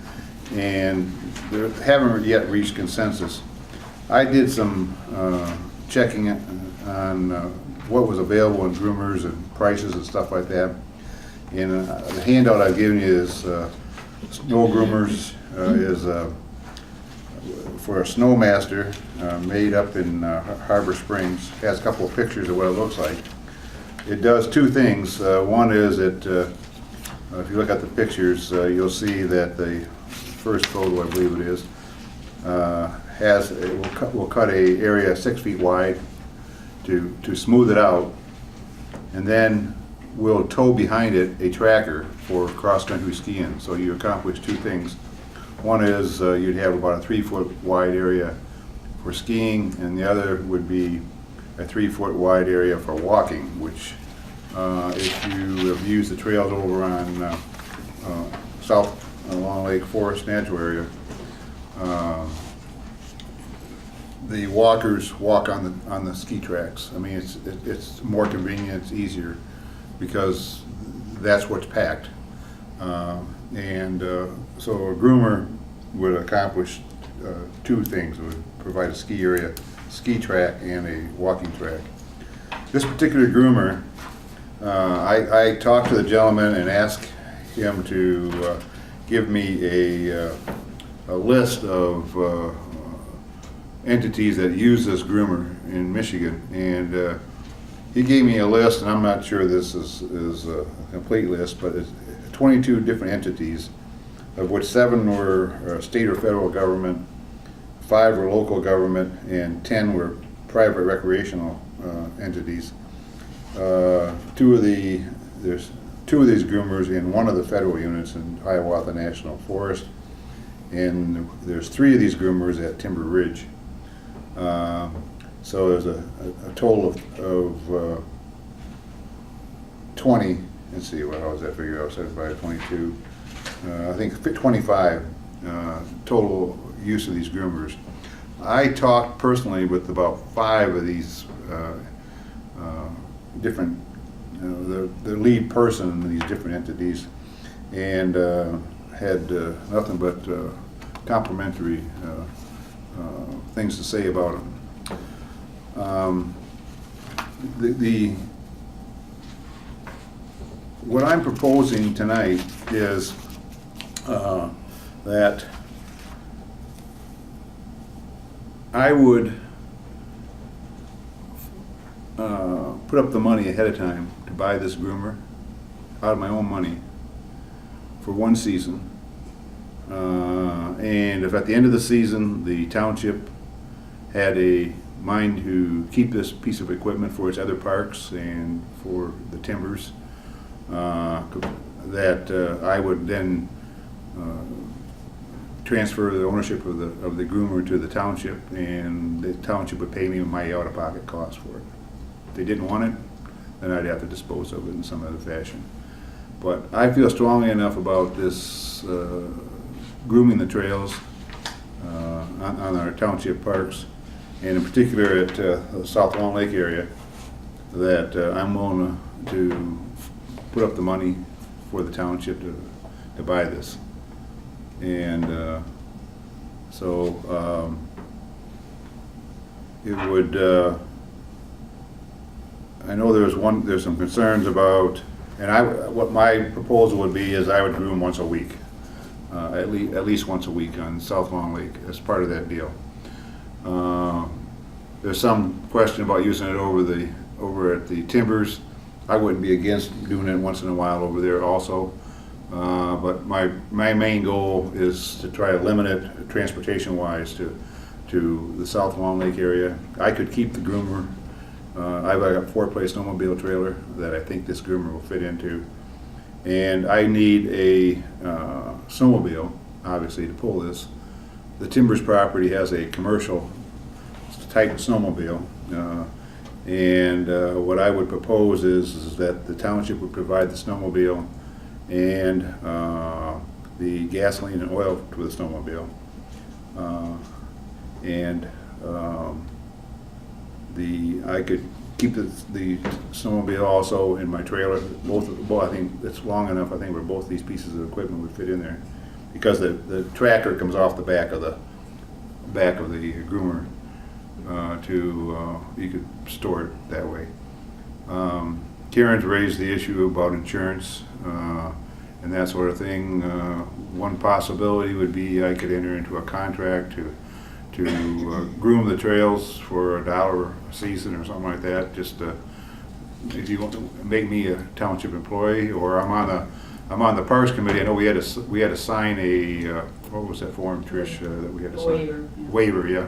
they haven't yet reached consensus. I did some checking on what was available in groomers and prices and stuff like that. And the handout I've given you is snow groomers is for a Snowmaster made up in Harbor Springs. Has a couple of pictures of what it looks like. It does two things. One is that if you look at the pictures, you'll see that the first photo, I believe it is, will cut a area 6 feet wide to smooth it out, and then we'll tow behind it a tracker for cross-country skiing. So you accomplish two things. One is you'd have about a 3 foot wide area for skiing, and the other would be a 3-foot wide area for walking, which if you have used the trails over on South Long Lake Forest Natural Area, the walkers walk on the ski tracks. I mean, it's more convenient, it's easier, because that's what's packed. So a groomer would accomplish two things. It would provide a ski area, ski track, and a walking track. This particular groomer, I talked to the gentleman and asked him to give me a list of entities that use this groomer in Michigan, and he gave me a list, and I'm not sure this is a complete list, but it's 22 different entities, of which 7 were state or federal government, 5 were local government, and 10 were private recreational entities. There's 2 of these groomers in one of the federal units in Hiawatha National Forest, and there's 3 of these groomers at Timber Ridge. So there's a total of 20. Let's see, how was that figure? I was 75, 22. I think 25 total use of these groomers. I talked personally with about 5 of these different, the lead person in these different entities, and had nothing but complimentary things to say about them. What I'm proposing tonight is that I would put up the money ahead of time to buy this groomer out of my own money for 1 season. And if at the end of the season the township had a mind to keep this piece of equipment for its other parks and for the timbers, that I would then transfer the ownership of the groomer to the township, and the township would pay me my out-of-pocket cost for it. If they didn't want it, then I'd have to dispose of it in some other fashion. But I feel strongly enough about this grooming the trails on our township parks, and in particular at the South Long Lake area, that I'm willing to put up the money for the township to buy this. And so it would, I know there's some concerns about, and what my proposal would be is I would groom once a week, at least once a week on South Long Lake as part of that deal. There's some question about using it over at the timbers. I wouldn't be against doing it once in a while over there also, but my main goal is to try to limit it transportation-wise to the South Long Lake area. I could keep the groomer. I've got a 4-place snowmobile trailer that I think this groomer will fit into, and I need a snowmobile, obviously, to pull this. The Timbers property has a commercial type of snowmobile. And what I would propose is that the township would provide the snowmobile and the gasoline and oil for the snowmobile. I could keep the snowmobile also in my trailer. Both I think it's long enough, I think, where both these pieces of equipment would fit in there, because the tracker comes off the back of the groomer. You could store it that way. Karen's raised the issue about insurance and that sort of thing. One possibility would be I could enter into a contract to groom the trails for $1 a season or something like that. Just if you want to make me a township employee, or I'm on the Parks Committee. I know we had to sign a what was that form, Trish, that we had to sign? Waiver, yeah.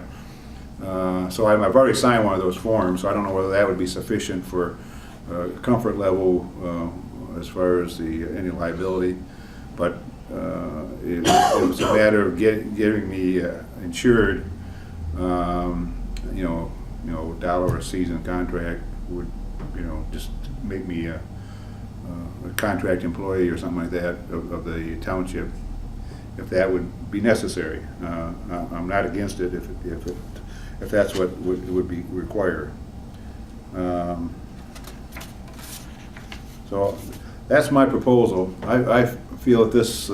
So I've already signed one of those forms, so I don't know whether that would be sufficient for comfort level as far as any liability. But it was a matter of getting me insured, $1 $1 a season contract would, just make me a contract employee or something like that of the township, if that would be necessary. I'm not against it if that's what would be required. So that's my proposal. I feel that this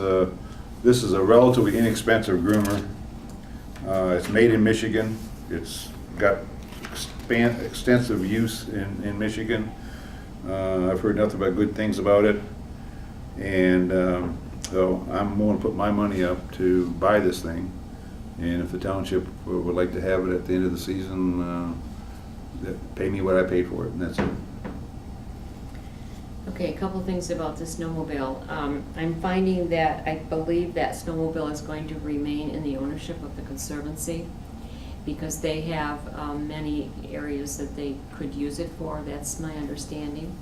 is a relatively inexpensive groomer. It's made in Michigan. It's got extensive use in Michigan. I've heard nothing but good things about it. And so I'm willing to put my money up to buy this thing. And if the township would like to have it at the end of the season, pay me what I paid for it, and that's it. Okay, a couple things about the snowmobile. I'm finding that I believe that snowmobile is going to remain in the ownership of the Conservancy because they have many areas that they could use it for. That's my understanding.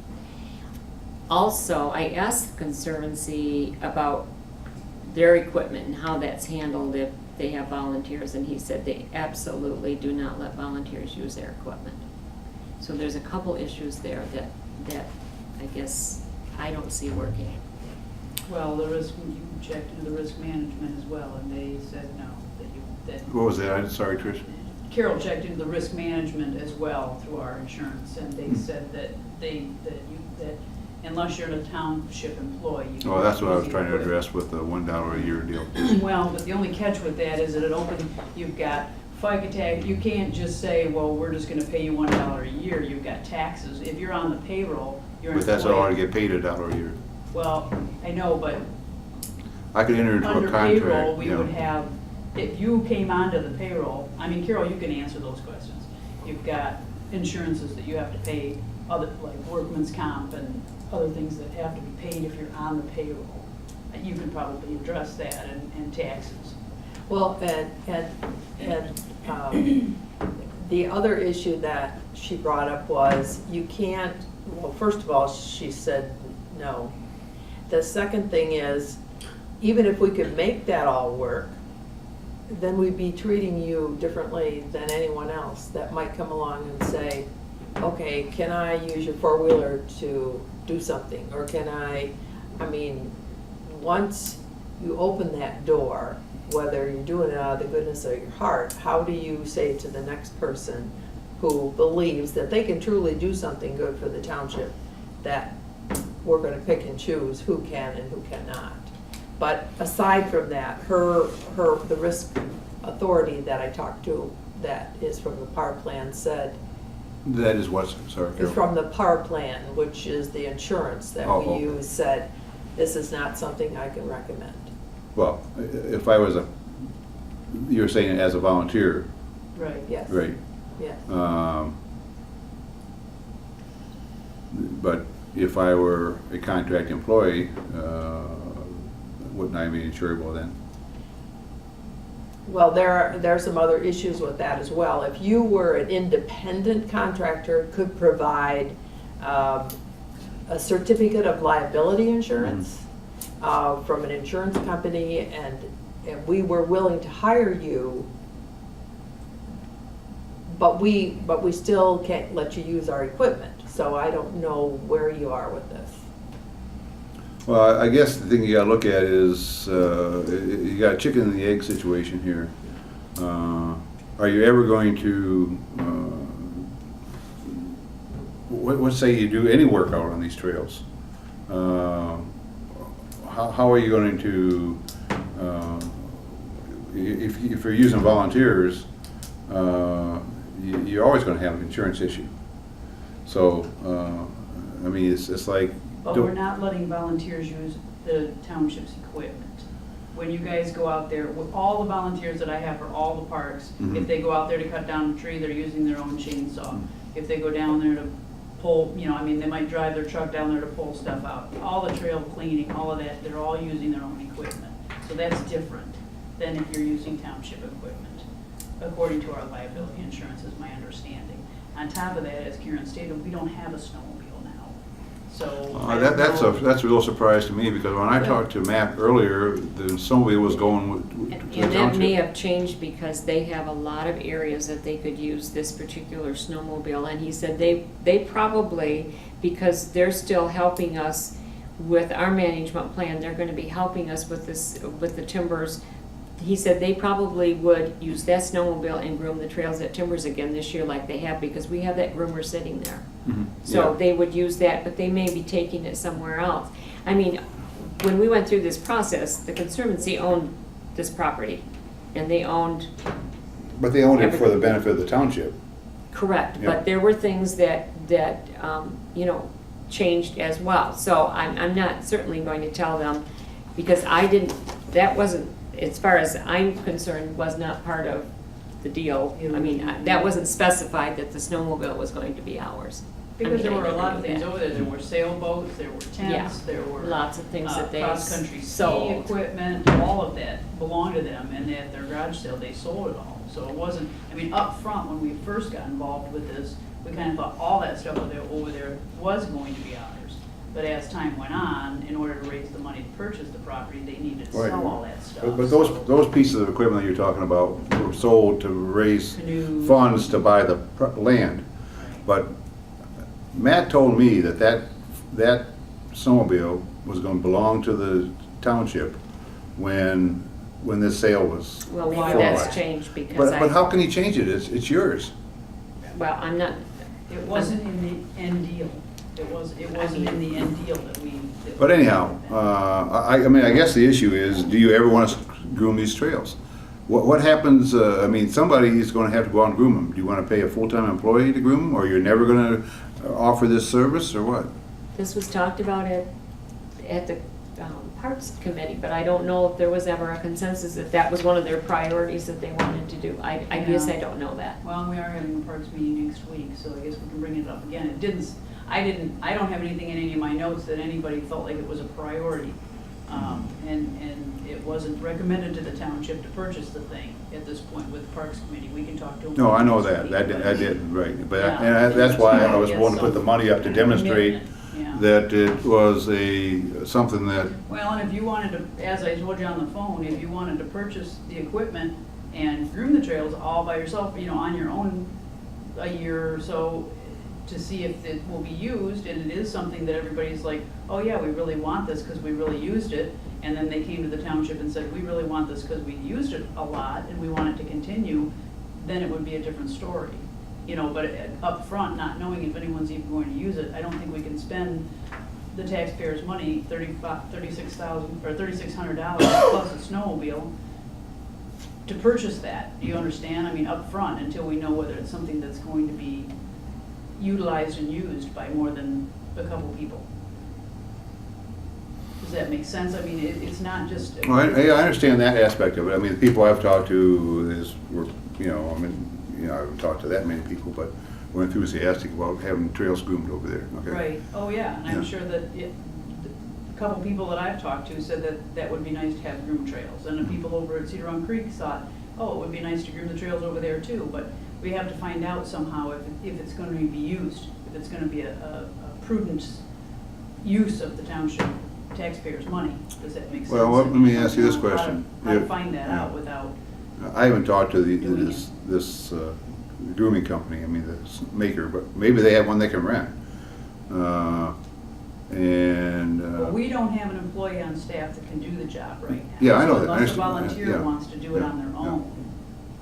Also, I asked the Conservancy about their equipment and how that's handled if they have volunteers, and he said they absolutely do not let volunteers use their equipment. So there's a couple issues there that I guess I don't see working. Well, the risk, you checked into the risk management as well, and they said no, that What was that? I'm sorry, Trish. Carol checked into the risk management as well through our insurance, and they said that unless you're a township employee. You Oh, that's what I was can't trying to use the address with the $1 a year deal. equipment. Well, but the only catch with that is that you've got FICA tax. You can't just say, well, we're just gonna pay you $1 a year. You've got taxes. If you're on the payroll, you're an But that's employee. already get paid $1 a year. Well, I know, but I could enter into a under contract. payroll, we yeah. would have, if you came onto the payroll, I mean, Carol, you can answer those questions. You've got insurances that you have to pay, other, like workman's comp and other things that have to be paid if you're on the payroll. You can probably address that and taxes. Well, the other issue that she brought up was you can't, well, first of all, she said no. The second thing is, even if we could make that all work, then we'd be treating you differently than anyone else that might come along and say, okay, can I use your four-wheeler to do something? Or can I mean, once you open that door, whether you're doing it out of the goodness of your heart, how do you say to the next person who believes that they can truly do something good for the township, that we're gonna pick and choose who can and who cannot? But aside from that, the risk authority that I talked to, that is from the power plan, said, That is what, sorry, is Carol. from the power plan, which is the insurance that Oh, we okay. use, said, this is not something I can recommend. Well, if I was you're saying as a volunteer, Right. Yes. right? Yes. But if I were a contract employee, wouldn't I be insurable then? Well, there are some other issues with that as well. If you were an independent contractor, could provide a certificate of liability insurance from an insurance company, and we were willing to hire you, but we still can't let you use our equipment. So I don't know where you are with this. Well, I guess the thing you gotta look at is, you got a chicken and the egg situation here. Are you ever going to, let's say you do any work out on these trails, how are you going to, if you're using volunteers, you're always gonna have an insurance issue. So, I mean, it's like. But we're not letting volunteers use the township's equipment. When you guys go out there, with all the volunteers that I have for all the parks, if they go out there to cut down a tree, they're using their own chainsaw. If they go down there to pull, they might drive their truck down there to pull stuff out. All the trail cleaning, all of that, they're all using their own equipment. So that's different than if you're using township equipment, according to our liability insurance, is my understanding. On top of that, as Karen stated, we don't have a snowmobile now. So. I don't That's know. a real surprise to me, because when I talked to Matt earlier, somebody was going to the And that may township. have changed because they have a lot of areas that they could use this particular snowmobile. And he said they probably, because they're still helping us with our management plan, they're gonna be helping us with this, with the timbers. He said they probably would use that snowmobile and groom the trails at Timbers again this year like they have, because we have that groomer sitting there. Mhm, So yeah. they would use that, but they may be taking it somewhere else. I mean, when we went through this process, the Conservancy owned this property, and they owned, But they owned it for the benefit of the township. correct, Yeah. but there were things that, you know, changed as well. So I'm not certainly going to tell them, because I didn't, that wasn't, as far as I'm concerned, was not part of the deal. I mean, that wasn't specified that the snowmobile was going to be ours. I Because there mean, I were a never lot of knew things that. over there. There were sailboats, there were tents, there were. Lots of things that they Cross-country ski sold. equipment, all of that belonged to them, and at their garage sale, they sold it all. So it wasn't, I mean, up front, when we first got involved with this, we kind of thought all that stuff over there was going to be ours. But as time went on, in order to raise the money to purchase the property, they needed to Right. sell all that stuff. But So- those pieces of equipment that you're talking about were sold to raise Canoes. funds to buy the land. But Matt told me that snowmobile was gonna belong to the township when this sale was. Well, maybe Why? that's changed because But how can he change it? It's yours. well, I'm not, It wasn't in the end deal. It wasn't in the end deal that we. But anyhow, I mean, I guess the issue is, do you ever want to groom these trails? What happens, I mean, somebody is going to have to go out and groom them. Do you want to pay a full-time employee to groom them, or you're never going to offer this service, or what? this was talked about at the Parks Committee, but I don't know if there was ever a consensus that that was one of their priorities that they wanted to do. I guess Yeah. I don't know that. Well, we are having a parks meeting next week, so I guess we can bring it up again. I don't have anything in any of my notes that anybody felt like it was a priority. And it wasn't recommended to the township to purchase the thing at this point with the Parks Committee. We can talk to them. No, I know next that. week, I did, right. But Yeah. and that's why I was willing to put the money up to demonstrate Yeah. that it was something that, Well, and if you wanted to, as I told you on the phone, if you wanted to purchase the equipment and groom the trails all by yourself, you know, on your own a year or so, to see if it will be used, and it is something that everybody's like, oh yeah, we really want this because we really used it, and then they came to the township and said, we really want this because we used it a lot and we want it to continue, then it would be a different story. You know, but up front, not knowing if anyone's even going to use it, I don't think we can spend the taxpayers' money, $36,000 or $3,600 plus a snowmobile to purchase that. Do you understand? I mean, up front, until we know whether it's something that's going to be utilized and used by more than a couple people. Does that make sense? I mean, it's not just. well, I understand that aspect of it. I mean, the people I've talked to I haven't talked to that many people, but we're enthusiastic about having trails groomed over there, okay? Right, oh yeah, and I'm Yeah. sure that a couple people that I've talked to said that that would be nice to have groomed trails. And the people over at Cedar Run Creek thought, oh, it would be nice to groom the trails over there too. But we have to find out somehow if it's going to be used, if it's going to be a prudent use of the township taxpayers' money. Does that make sense? Well, let me ask you this How to- question. How to If- find that yeah. out without, I haven't talked to Doing this grooming company, I mean, this maker, but maybe they have one they can rent. well, we don't have an employee on staff that can do the job right now. Yeah, I know So that. I unless a understand that, volunteer yeah. wants to do it Yeah, on their yeah. own,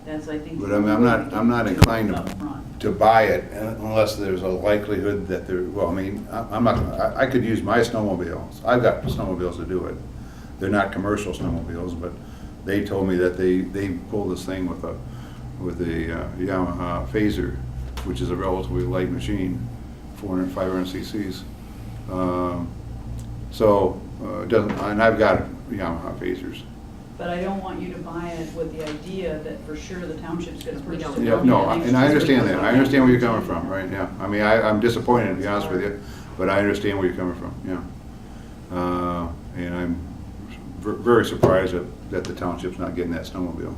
that's, I think. But I mean, I'm not inclined Up front. to buy it unless there's a likelihood that well, I mean, I could use my snowmobiles. I've got snowmobiles to do it. They're not commercial snowmobiles, but they told me that they pull this thing with a Yamaha Phaser, which is a relatively light machine, 500 cc's. It doesn't, and I've got Yamaha Phasers. But I don't want you to buy it with the idea that for sure the township's gonna We purchase don't it. Yeah, no, and I understand that. I understand where you're coming from, right, yeah. I mean, I'm disappointed, to be honest with you, but I understand where you're coming from, yeah. And I'm very surprised that the township's not getting that snowmobile.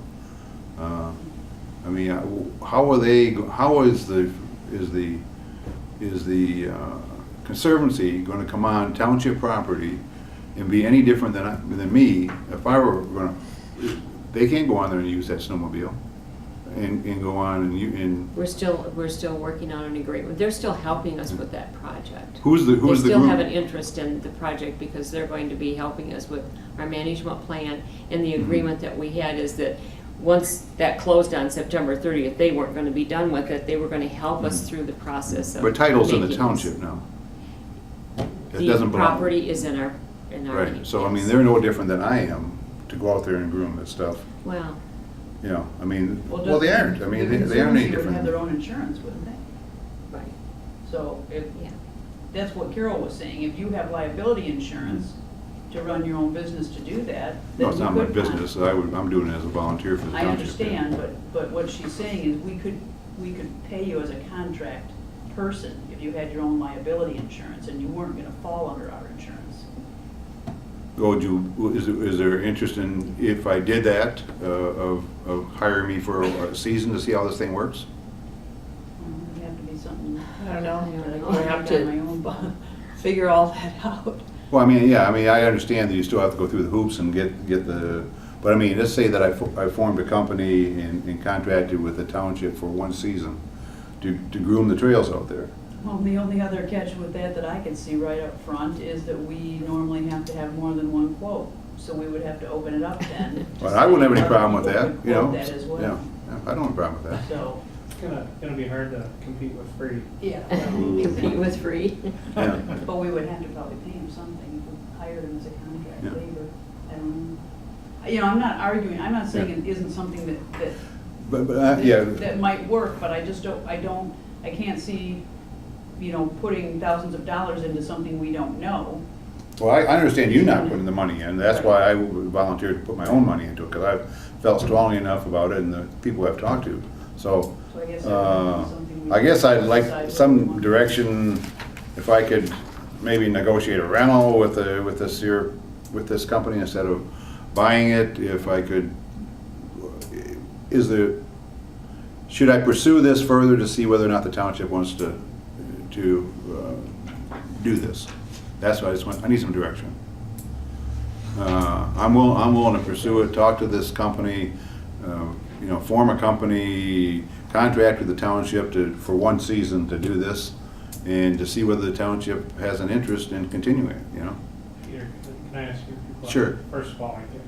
I mean, how is the Conservancy gonna come on township property and be any different than me? If I were gonna, they can't go on there and use that snowmobile and go on and We're still working on an agreement. They're still helping us with that project. who's the They group? still have an interest in the project because they're going to be helping us with our management plan. And the agreement that we had is that once that closed on September 30th, they weren't going to be done with it. They were going to help us through the process of But title's in the making township this. now. It The doesn't belong. property is in our Right, name, so I mean, yes. they're no different than I am to go out there and groom this stuff. Well, You know, I mean, Well, well, they doesn't- aren't. I mean, the they aren't any Conservancy would have their different. own insurance, wouldn't they? right, So if, yeah. that's what Carol was saying, if you have liability insurance to run your own business to do that, then No, it's you not my could business. I'm doing it as a volunteer for the I township. understand, but what she's saying is we could pay you as a contract person if you had your own liability insurance and you weren't gonna fall under our insurance. Is there interest in, if I did that, of hiring me for a season to see how this thing works? It'd have to be something. I don't know. I don't know. We'll have I've got my to own bu- figure all that out. Well, I mean, yeah, I mean, I understand that you still have to go through the hoops and get the, but I mean, let's say that I formed a company and contracted with the township for one season to groom the trails out there. Well, the only other catch with that I can see right up front is that we normally have to have more than one quote. So we would have to open it up then. to But I wouldn't have any say problem with other that, people you know? could quote that as well. Yeah, I don't have a problem with that. So, It's gonna be hard to compete with free. yeah. Compete with free. Yeah. But we would have to probably pay him something if we hired him as a contract Yeah. labor. I don't know. You know, I'm not arguing, I'm not saying it isn't something that But, yeah, that might work, but I just I can't see, you know, putting thousands of dollars into something we don't know. well, I understand you not putting the money in. That's why I volunteered to put my own money into it, because I felt strongly enough about it and the people I've talked to. So, So I guess that would be something we I guess I'd like decide what we some want. direction, if I could maybe negotiate a rental with this company instead of buying it, if I could, should I pursue this further to see whether or not the township wants to do this? That's what I need some direction. I'm willing to pursue it, talk to this company, you know, form a company, contract with the township for one season to do this, and to see whether the township has an interest in continuing it, you know? Peter, can I ask you a few questions? Sure. First of all, I think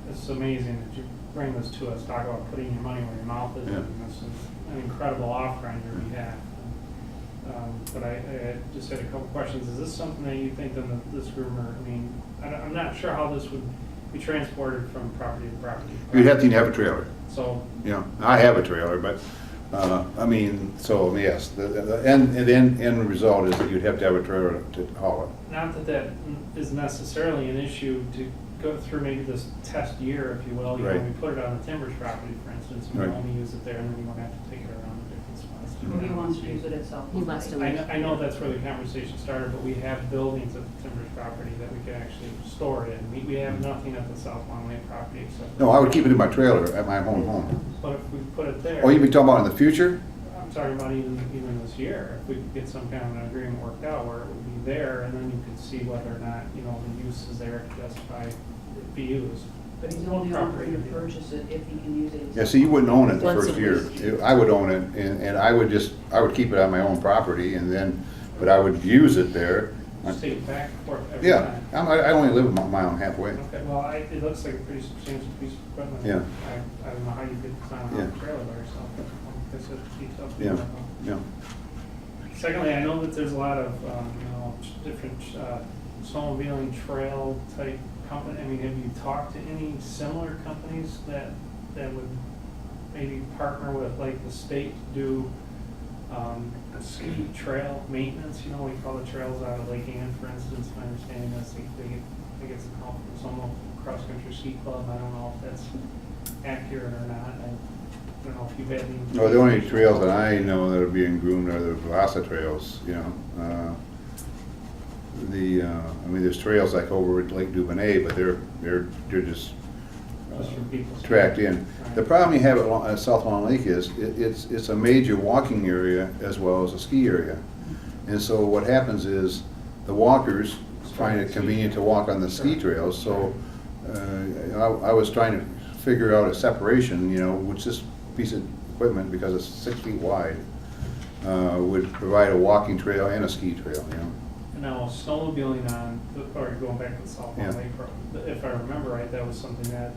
it's amazing that you bring this to us, talk about putting your money where your mouth is, Yeah. and this is an incredible offer on your behalf. But I just had a couple questions. Is this something that you think that this groomer, I mean, I'm not sure how this would be transported from property to property. You'd have to have a trailer, So, you know, I have a trailer, but, I mean, so, yes, the end result is that you'd have to have a trailer to haul it. not that that is necessarily an issue to go through maybe this test year, if you will. You know, Right. we put it on the Timbers property, for instance, and we Right. only use it there, and then you won't have to take it around to different spots. Well, he wants to use it at South. He wants to. I know that's where the conversation started, but we have buildings at the Timbers property that we can actually store it in. We have nothing at the South Long Lake property except. No, I would keep it in my trailer at my home. But if we put it there. Oh, you be talking about in the future? I'm talking about even this year, if we could get some kind of an agreement worked out where it would be there, and then you could see whether or not, you know, the use is there to justify it be used. But he's only offering to purchase it if he can use it. Yeah, see, you wouldn't own it the Once a first year. week. I would own it, and I would keep it on my own property, and then, but I would use it there. Just take it back and forth every Yeah, time. I only live a mile and a half away. Okay, well, it looks like a pretty substantial piece of equipment. Yeah. I don't know how you could design a Yeah. trailer by yourself, but I guess it's detailed. Yeah, yeah. Secondly, I know that there's a lot of, you know, different snowmobiling trail type company. I mean, have you talked to any similar companies that would maybe partner with like the state to do ski trail maintenance? You know, we call the trails out of Lake Ann, for instance. My understanding is they get some help from some cross-country ski club. I don't know if that's accurate or not. I don't know if you've had any. No, the only trails that I know that are being groomed are the Velocity trails, you know. I mean, there's trails like over at Lake Dubonnet, but they're just Just for people. tracked in. The problem you have at South Long Lake is it's a major walking area as well as a ski area. And so what happens is the walkers find it convenient to walk on the ski trails, so I was trying to figure out a separation, you know, which this piece of equipment, because it's 6 feet wide, would provide a walking trail and a ski trail, you know. Now, snowmobiling on, or going back to the South Yeah. Lawn Lake Road, if I remember right, that was something that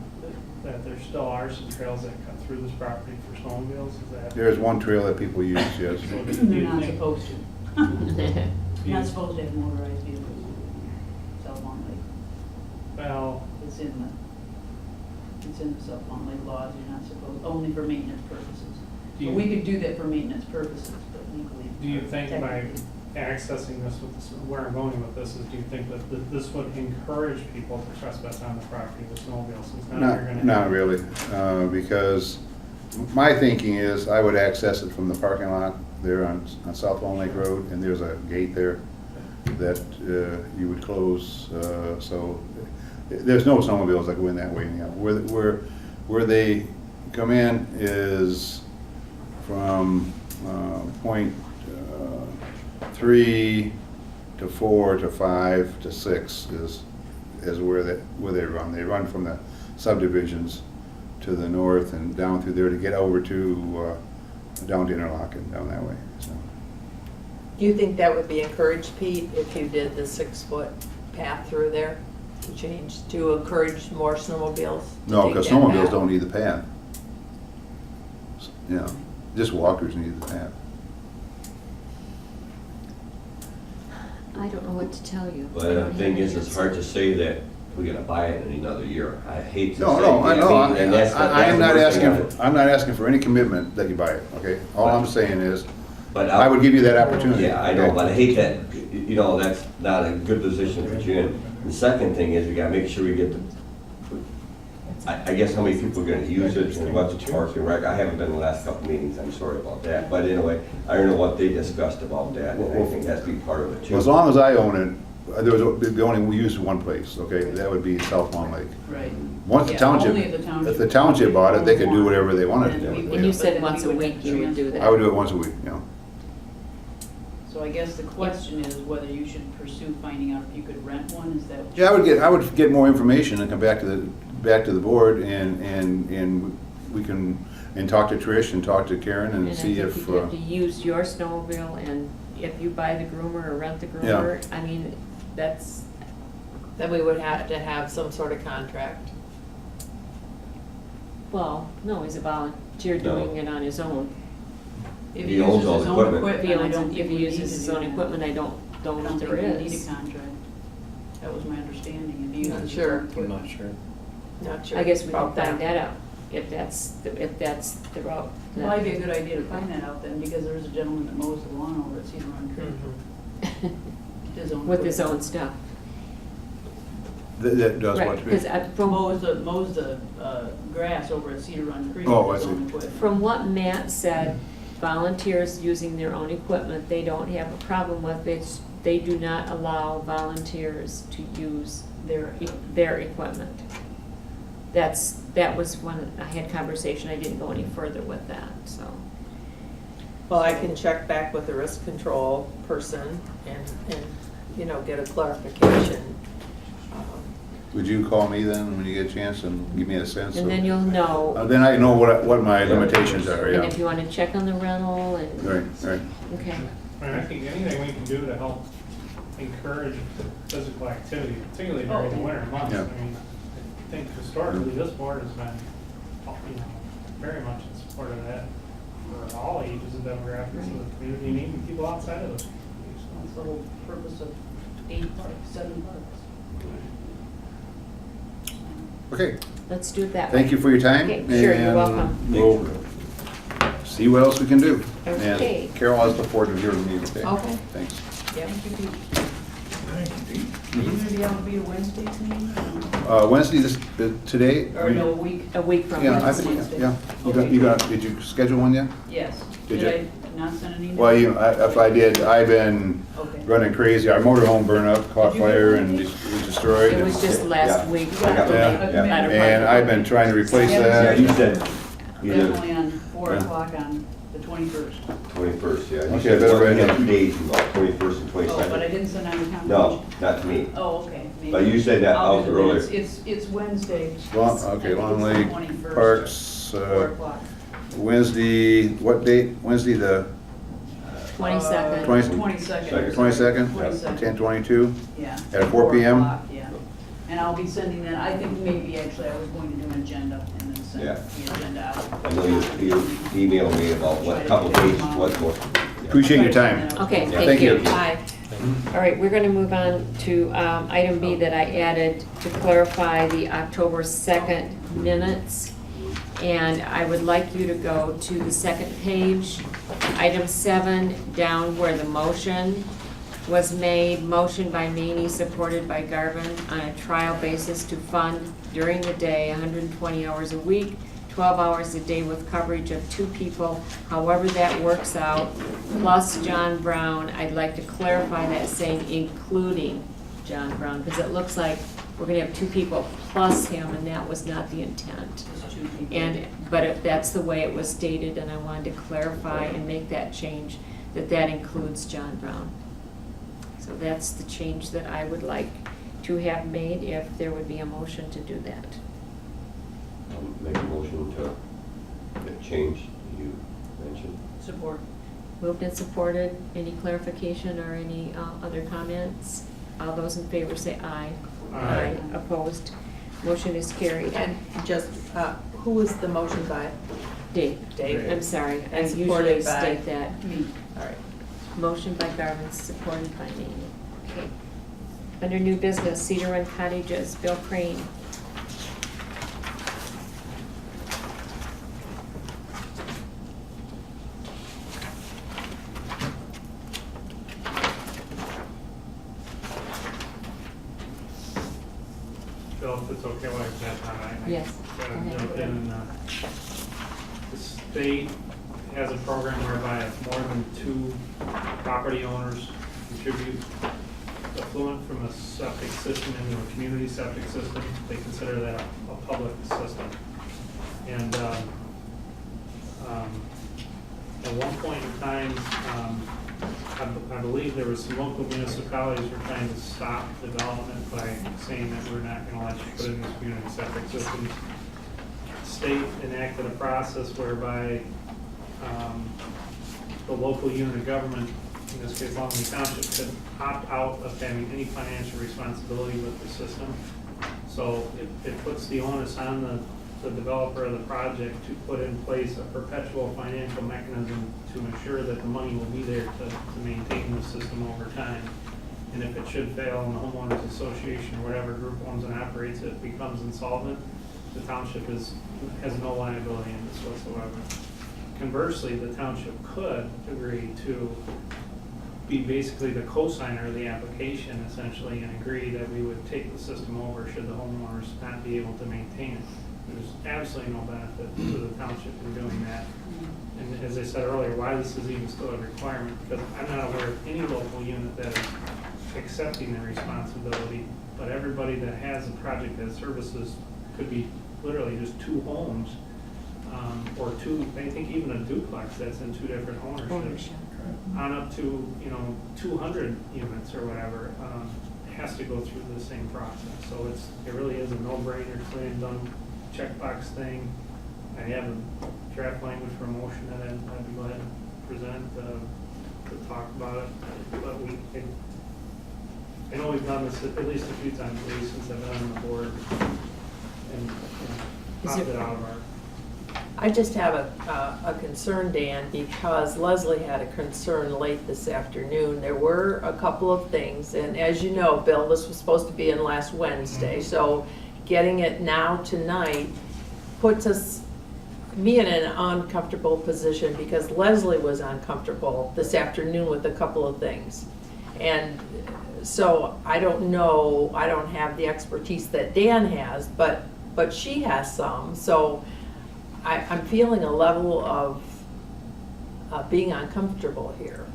there still are some trails that cut through this property for snowmobiles, is that? There's one trail that people use, yes. So do They're you not think- supposed to. do you- Not supposed to have motorized vehicles. South Lawn Lake. Well, It's in the South Lawn Lake laws, you're not supposed, only for maintenance purposes. Do So you- we could do that for maintenance purposes, but legally. do you think by technically- accessing this with this, where I'm going with this is, do you think that this would encourage people to trespass on the property with snowmobiles? Since now you're gonna Not have- really, because my thinking is I would access it from the parking lot there on South Long Lake Road, and there's a gate there that you would close, so there's no snowmobiles that go in that way anyhow. Where they come in is from point 3 to 4 to 5 to 6 is where they run. They run from the subdivisions to the north and down through there to get over to down to Interlochen, down that way. So Do you think that would be encouraged, Pete, if you did the 6-foot path through there to change, to encourage more snowmobiles? to no, take because that snowmobiles path? don't need the path. You know, just walkers need the path. I don't know what to tell you. I But the don't thing have is, an it's hard to answer. say that we're gonna buy it in another year. I hate to say. No, I know. mean, and that's the- I am that's not the worst thing asking, I'm not asking for any commitment that you buy it, okay? All I'm saying is, But I would give you that opportunity. Yeah, I know, but I hate that, you know, that's not a good position to put you in. The second thing is, we gotta make sure we get the, I guess how many people are gonna use it and what's the parking rec. I haven't been in the last couple meetings, I'm sorry about that. But anyway, I don't know what they discussed about that, and I think that's be part of it too. As long as I own it, we only use it one place, okay? That would be South Long Lake. Right. Once the Yeah, township, only if the township- if the township bought it, they could do whatever they wanted to Then we do. would- And you but said then once we a would week have you would do that. I would do it once a week, you know. So I guess the question is whether you should pursue finding out if you could rent one, is that? what Yeah, I would get more information and come back to the board and we can, and talk to Trish and talk to Karen and And I see think if, you have to use your snowmobile, and if you buy the groomer or rent the Yeah. groomer, I mean, that's, Then we would have to have some sort of contract. well, no, he's a volunteer No. doing it on his own. If He owns all the equipment. If he I owns, don't if think he we need uses to his do own that. equipment, I don't I know don't if think there we need a is. contract. That was my understanding. If he Not uses his sure. own I'm equipment. not sure. Not sure I guess we can about find that out, if that's the route. that- Might be a good idea to find that out then, because there's a gentleman that mows the lawn over at Cedar Run Creek. Mhm. His own With his equipment. own stuff. that does Right, what. because from, Mows the grass over at Cedar Run Creek Oh, with his I own see. equipment. from what Matt said, volunteers using their own equipment, they don't have a problem with it. They do not allow volunteers to use their equipment. That was when I had conversation, I didn't go any further with that, so. Well, I can check back with the risk control person and, you know, get a clarification. Would you call me then when you get a chance and give me a sense of? And then you'll know, Then I know what my limitations are, and yeah. if you wanna check on the rental and, Right. okay. I mean, I think anything we can do to help encourage physical activity, particularly during the winter months. Yeah. I mean, I think historically, this board has been, you know, very much in support of that for all ages and demographics of the community, and even people outside of the community. That's the whole purpose of 7 parks. Okay, Let's do it that way. thank you for your time. Okay, sure, you're and welcome. We'll see what else we can do. Okay. And Carol, I look forward to hearing from you, okay? Okay. Thanks. Yeah. Thank you, Pete. Are you gonna be able to be a Wednesday's meeting? Wednesday, today? Or no, a week? A week from Yeah, I Wednesday. think, yeah. You got, did you schedule one yet? Yes. Did Did you? I not send an email? Well, if I did, I've been Okay. running crazy. Our motorhome burned up, caught Did you get fire one? and was destroyed. It was just last week. Yeah. Yeah, and I've been trying to replace Yeah, that. you said, you did. Definitely on 4 Yeah. o'clock on the 21st. 21st, yeah. You Okay, said better one- write it yeah, down. 2 days involved, 21st and Oh, but I 22nd. didn't send out a confirmation. No, not to me. Oh, okay. Maybe. But you said that I'll out do the earlier. minutes. It's Wednesday. Long, I okay, think Long it's the Lake 21st, Parks, 4 o'clock. Wednesday, what date? Wednesday the 22nd. 22nd. 22nd? 22nd. 10/22? Yeah. At 4 p.m.? o'clock, yeah. And I'll be sending that, I think maybe actually I was going to do an agenda and then send Yeah. the agenda out. I know you emailed me about what, couple pages, what more. Yeah. Appreciate your time. Okay, Yeah. thank you. Aye. All right, we're going to move on to item B that I added to clarify the October 2nd minutes. And I would like you to go to the second page, item 7, down where the motion was made. Motion by Maney, supported by Garvin, on a trial basis to fund during the day 120 hours a week, 12 hours a day with coverage of 2 people, however that works out, plus John Brown. I'd like to clarify that saying including John Brown, because it looks like we're gonna have 2 people plus him, and that was not the intent. Just 2 people. But that's the way it was stated, and I wanted to clarify and make that change, that includes John Brown. So that's the change that I would like to have made, if there would be a motion to do that. Make a motion to change you mentioned. Support. Moved and supported. Any clarification or any other comments? All those in favor say aye. Aye. Opposed? Motion is carried. And just, who was the motion by? Dave. Dave. I'm sorry, I And usually supported by- state that. Me. All right. Motion by Garvin, supported by me. Okay. Under new business, Cedar Run Cottages, Bill Crane. Bill, if it's okay while you're that time, I Yes. gotta Go ahead. jump in. And, the state has a program whereby if more than 2 property owners contribute effluent from a septic system into a community septic system, they consider that a public system. And at one point in time, I believe there was some local municipalities were trying to stop development by saying that we're not gonna let you put in these community septic systems. State enacted a process whereby the local unit of government, in this case Long Lake Township, could opt out of having any financial responsibility with the system. So it puts the onus on the developer of the project to put in place a perpetual financial mechanism to ensure that the money will be there to maintain the system over time. And if it should fail and the homeowners association or whatever group owns and operates it becomes insolvent, the township has no liability in this whatsoever. Conversely, the township could agree to be basically the co-signer of the application essentially and agree that we would take the system over should the homeowners not be able to maintain it. There's absolutely no benefit to the township in doing that. And as I said earlier, why this is even still a requirement, because I'm not aware of any local unit that is accepting the responsibility, but everybody that has a project that services could be literally just 2 homes, or 2, I think even a duplex that's in 2 different ownerships, on up to, 200 units or whatever, has to go through the same process. So it really is a no-brainer, slam dunk checkbox thing. I have a draft language for a motion that I'd be glad to present to talk about it. But I know we've done this at least a few times, at least since I've been on the board, and opted out of our. I just have a concern, Dan, because Leslie had a concern late this afternoon. There were a couple of things, and as you know, Bill, this was supposed to be in last Wednesday, so getting it now tonight puts me in an uncomfortable position because Leslie was uncomfortable this afternoon with a couple of things. And so I don't know, I don't have the expertise that Dan has, but she has some, so I'm feeling a level of being uncomfortable here.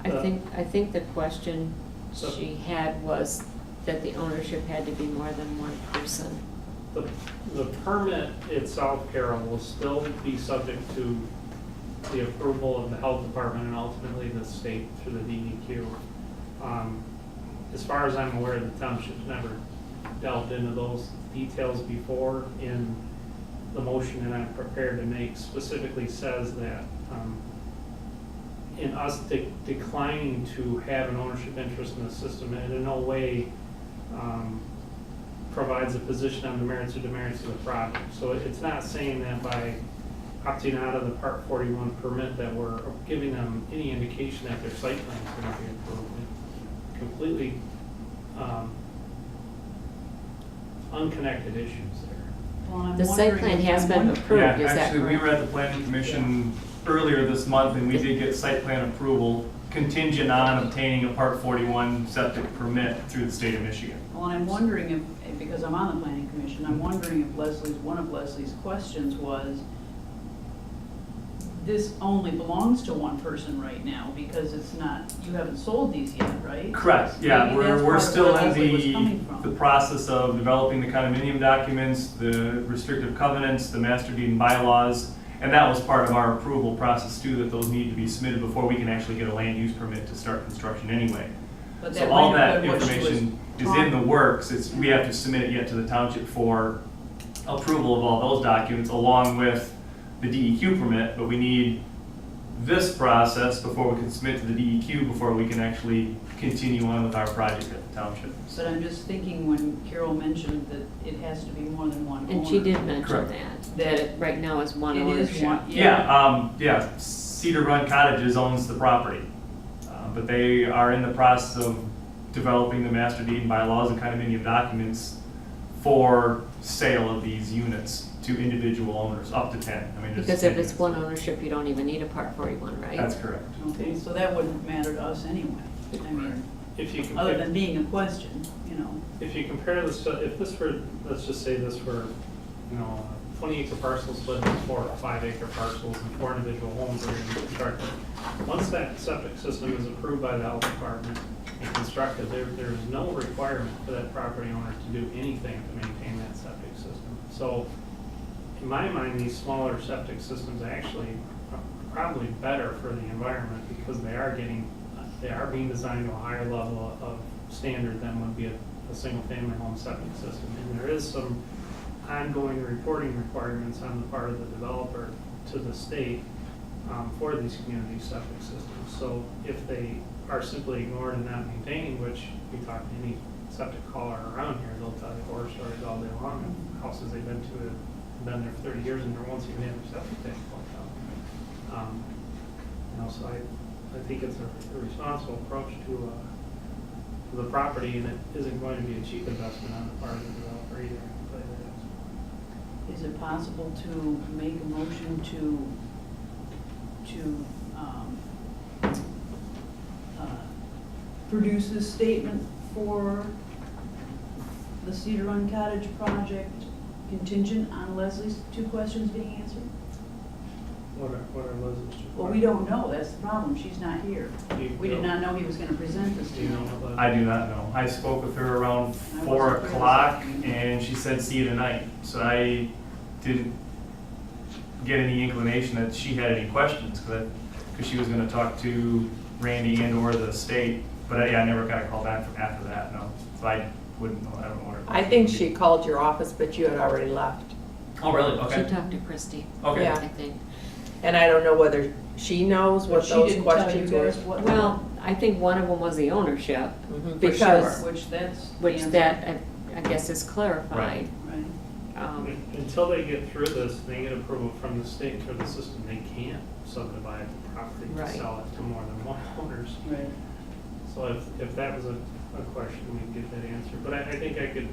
I think the question she had was that the ownership had to be more than 1 person. The permit itself, Carol, will still be subject to the approval of the health department and ultimately the state through the DEQ. As far as I'm aware, the township's never delved into those details before. In the motion that I'm prepared to make specifically says that in us declining to have an ownership interest in the system, it in no way provides a position on the merits or demerits of the project. So it's not saying that by opting out of the Part 41 permit that we're giving them any indication that their site plan is going to be approved. Completely unconnected issues there. Well, I'm The site wondering plan if- has been approved, Yeah, is that actually, we correct? were at the planning commission earlier this month, and we did get site plan approval contingent on obtaining a Part 41 septic permit through the state of Michigan. Well, and I'm wondering if, because I'm on the planning commission, I'm wondering if one of Leslie's questions was, this only belongs to one person right now, because it's not, you haven't sold these yet, right? Correct, yeah, Maybe that's we're part of still where Leslie was in coming from. the process of developing the condominium documents, the restrictive covenants, the master deed and bylaws, and that was part of our approval process too, that those need to be submitted before we can actually get a land use permit to start construction anyway. But So all might that have been what she was information is in the talking- works, we have to submit it yet to the township for approval of all those documents along with the DEQ permit, but we need this process before we can submit to the DEQ, before we can actually continue on with our project at the township. But I'm just thinking when Carol mentioned that it has to be more than one owner. And she did mention Correct. that it right now is one It is ownership. one, Yeah, Cedar Run Cottages owns the property, but they are in the process of developing the master deed and bylaws and condominium documents for sale of these units to individual owners, up to 10. I mean, there's Because 10 if it's units. one ownership, you don't even need a Part 41, right? That's correct. Okay, so that wouldn't matter to us anyway. I mean, If you other compare, than being a question, you know. if you compare this to, if this were, let's just say this were, 20-acre parcels split into 4 or 5-acre parcels and 4 individual homes are going to be constructed. Once that septic system is approved by the health department and constructed, there is no requirement for that property owner to do anything to maintain that septic system. So in my mind, these smaller septic systems actually are probably better for the environment because they are being designed to a higher level of standard than would be a single-family home septic system. And there is some ongoing reporting requirements on the part of the developer to the state for these community septic systems. So if they are simply ignored and not maintained, which we talk to any septic caller around here, they'll tell you horror stories all day long of houses they've been to have been there for 30 years and never once even had their septic tank plugged out. So I think it's a responsible approach to the property, and it isn't going to be a cheap investment on the part of the developer either. I can tell you that. Is it possible to make a motion to produce this statement for the Cedar Run Cottage project contingent on Leslie's 2 questions being answered? What are Leslie's two Well, we don't know, that's the problem, she's not here. We did not know he was gonna present this Do to you you. know about? I do not know. I spoke with her around I 4 wasn't here o'clock, this afternoon. and she said, see you tonight. So I didn't get any inclination that she had any questions, because she was gonna talk to Randy and or the state, but I never got a call back from after that, no. So I wouldn't know, I don't know what her. I think she called your office, but you had already left. Oh, really? She Okay. talked to Christie, Okay. Yeah. I think. And I don't know whether she knows But what she those didn't tell you questions were. guys what. Well, I think one of them was the ownership, Mhm, for Because, sure. Which that's. the which answer. that, I guess, is clarified. Right. Until they get through this, they get approval from the state for the system, they can't subdivide the property to Right. sell it to more than one owners. Right. So if that was a question, we'd get that answer. But I think I could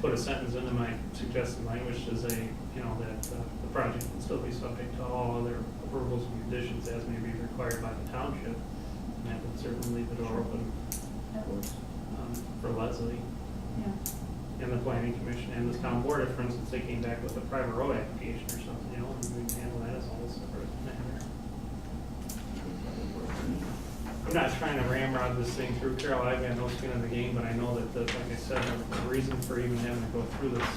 put a sentence into my suggested language to say, that the project can still be subject to all other approvals and conditions as may be required by the township. And that would certainly leave the door open That works. for Leslie Yeah. and the planning commission and the town board. If, for instance, they came back with a private road application or something, and we can handle that as a whole separate matter. I'm not trying to ramrod this thing through, Carol. I've got no skin in the game, but I know that, like I said, the reason for even having to go through this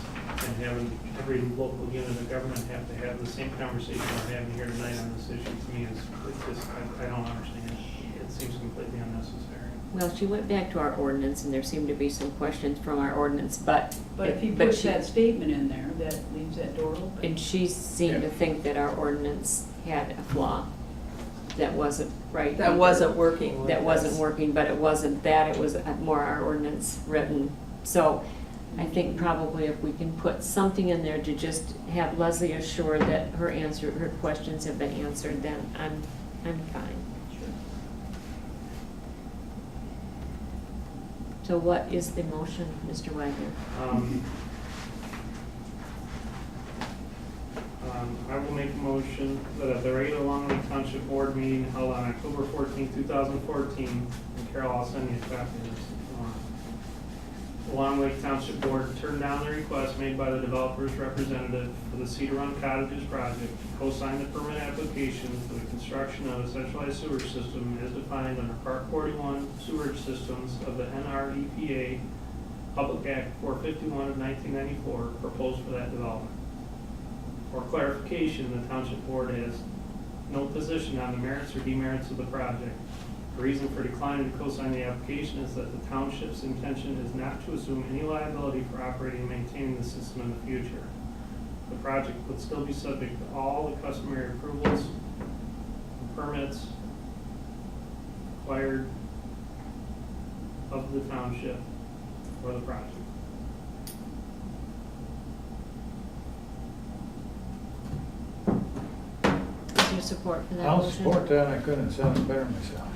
and having every local unit of government have to have the same conversation we're having here tonight on this issue, to me is, it's just, I don't understand. It seems completely unnecessary. Well, she went back to our ordinance, and there seemed to be some questions from our ordinance, but. But if you but put she- that statement in there, that leaves that door open. And she seemed to think that our ordinance had a flaw that wasn't right. That wasn't working with That wasn't this. working, but it wasn't that, it was more our ordinance written. So I think probably if we can put something in there to just have Leslie assured that her questions have been answered, then I'm fine. So what is the motion, Mr. Wagner? I will make a motion that at the regular Long Lake Township Board meeting held on October 14, 2014, and Carol, I'll send you a copy of this if you want. The Long Lake Township Board turned down the request made by the developer's representative for the Cedar Run Cottages project to co-sign the permit application for the construction of a centralized sewer system as defined under Part 41 Sewerage Systems of the NREPA Public Act 451 of 1994 proposed for that development. For clarification, the Township Board has no position on the merits or demerits of the project. The reason for declining to co-sign the application is that the Township's intention is not to assume any liability for operating and maintaining the system in the future. The project would still be subject to all the customary approvals and permits required of the Township for the project. Is there support for that I'll motion? support that, I couldn't sound it better myself.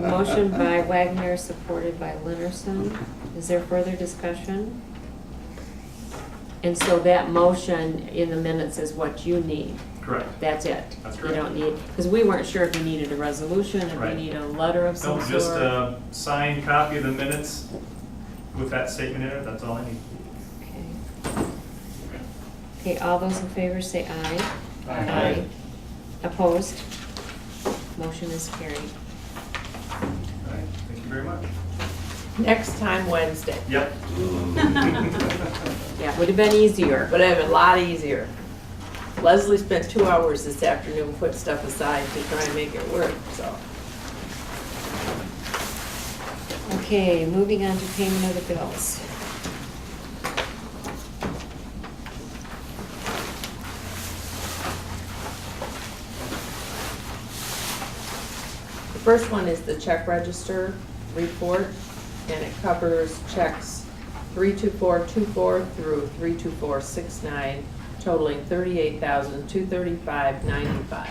Motion by Wagner, supported by Leonardson. Is there further discussion? And so that motion in the minutes is what you need. Correct. That's it. That's You correct. don't need, because we weren't sure if you needed a resolution, if you Right. need a letter of some No, sort. just a signed copy of the minutes with that statement in it, that's all I need. Okay. Okay, all those in favor say aye. Aye. Opposed? Motion is carried. All right, thank you very much. Next time Wednesday. Yep. Yeah, it would have been easier. Would have been a lot easier. Leslie spent 2 hours this afternoon putting stuff aside to try and make it work, so. Okay, moving on to payment of the bills. The first one is the check register report, and it covers checks 32424 through 32469, totaling $38,235.95.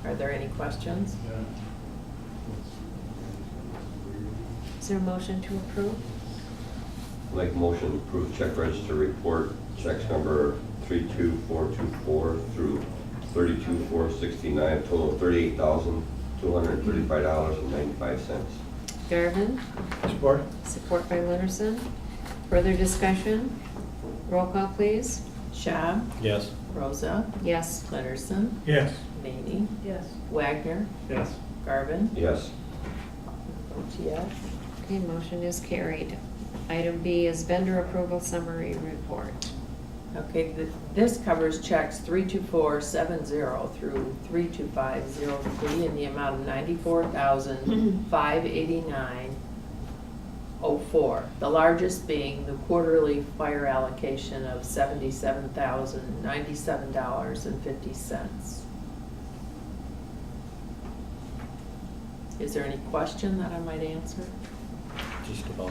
Are there any questions? Is there a motion to approve? Make a motion to approve check register report, checks number 32424 through 32469, total of $38,235.95. Garvin? Support? Support by Leonardson. Further discussion? Roll call, please. Shab? Yes. Rosa? Yes. Leonardson? Yes. Maney? Yes. Wagner? Yes. Garvin? Yes. Votes yes. Okay, motion is carried. Item B is vendor approval summary report. Okay, this covers checks 32470 through 32503 in the amount of $94,589.04. The largest being the quarterly fire allocation of $77,097.50. Is there any question that I might answer? Just about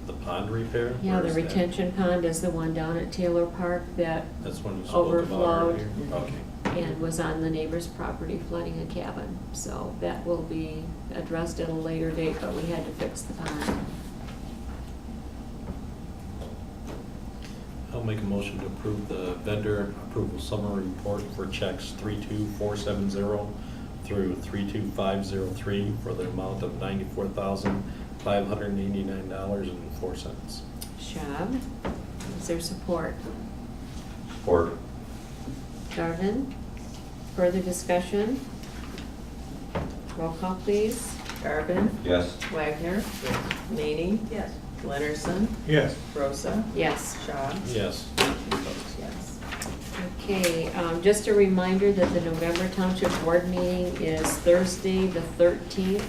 the pond repair? Yeah, Where the is that? retention pond is the one down at Taylor Park that That's one you spoke about overflowed earlier? Okay. and was on the neighbor's property flooding a cabin. So that will be addressed at a later date, but we had to fix the pond. I'll make a motion to approve the vendor approval summary report for checks 32470 through 32503 for the amount of $94,589.04. Shab, is there support? Support. Garvin, further discussion? Roll call, please. Garvin? Yes. Wagner? Maney? Yes. Leonardson, Yes. Rosa, Yes. Shaw. Yes. Yes. Okay, just a reminder that the November Township Board meeting is Thursday, the 13th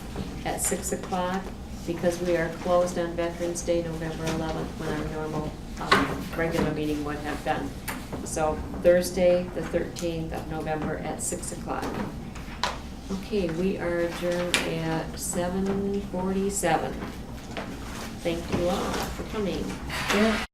at 6 o'clock, because we are closed on Veterans Day, November 11th, when our normal, regular meeting would have been. So Thursday, the 13th of November at 6 o'clock. Okay, we are adjourned at 7:47. Thank you all for coming. Yeah.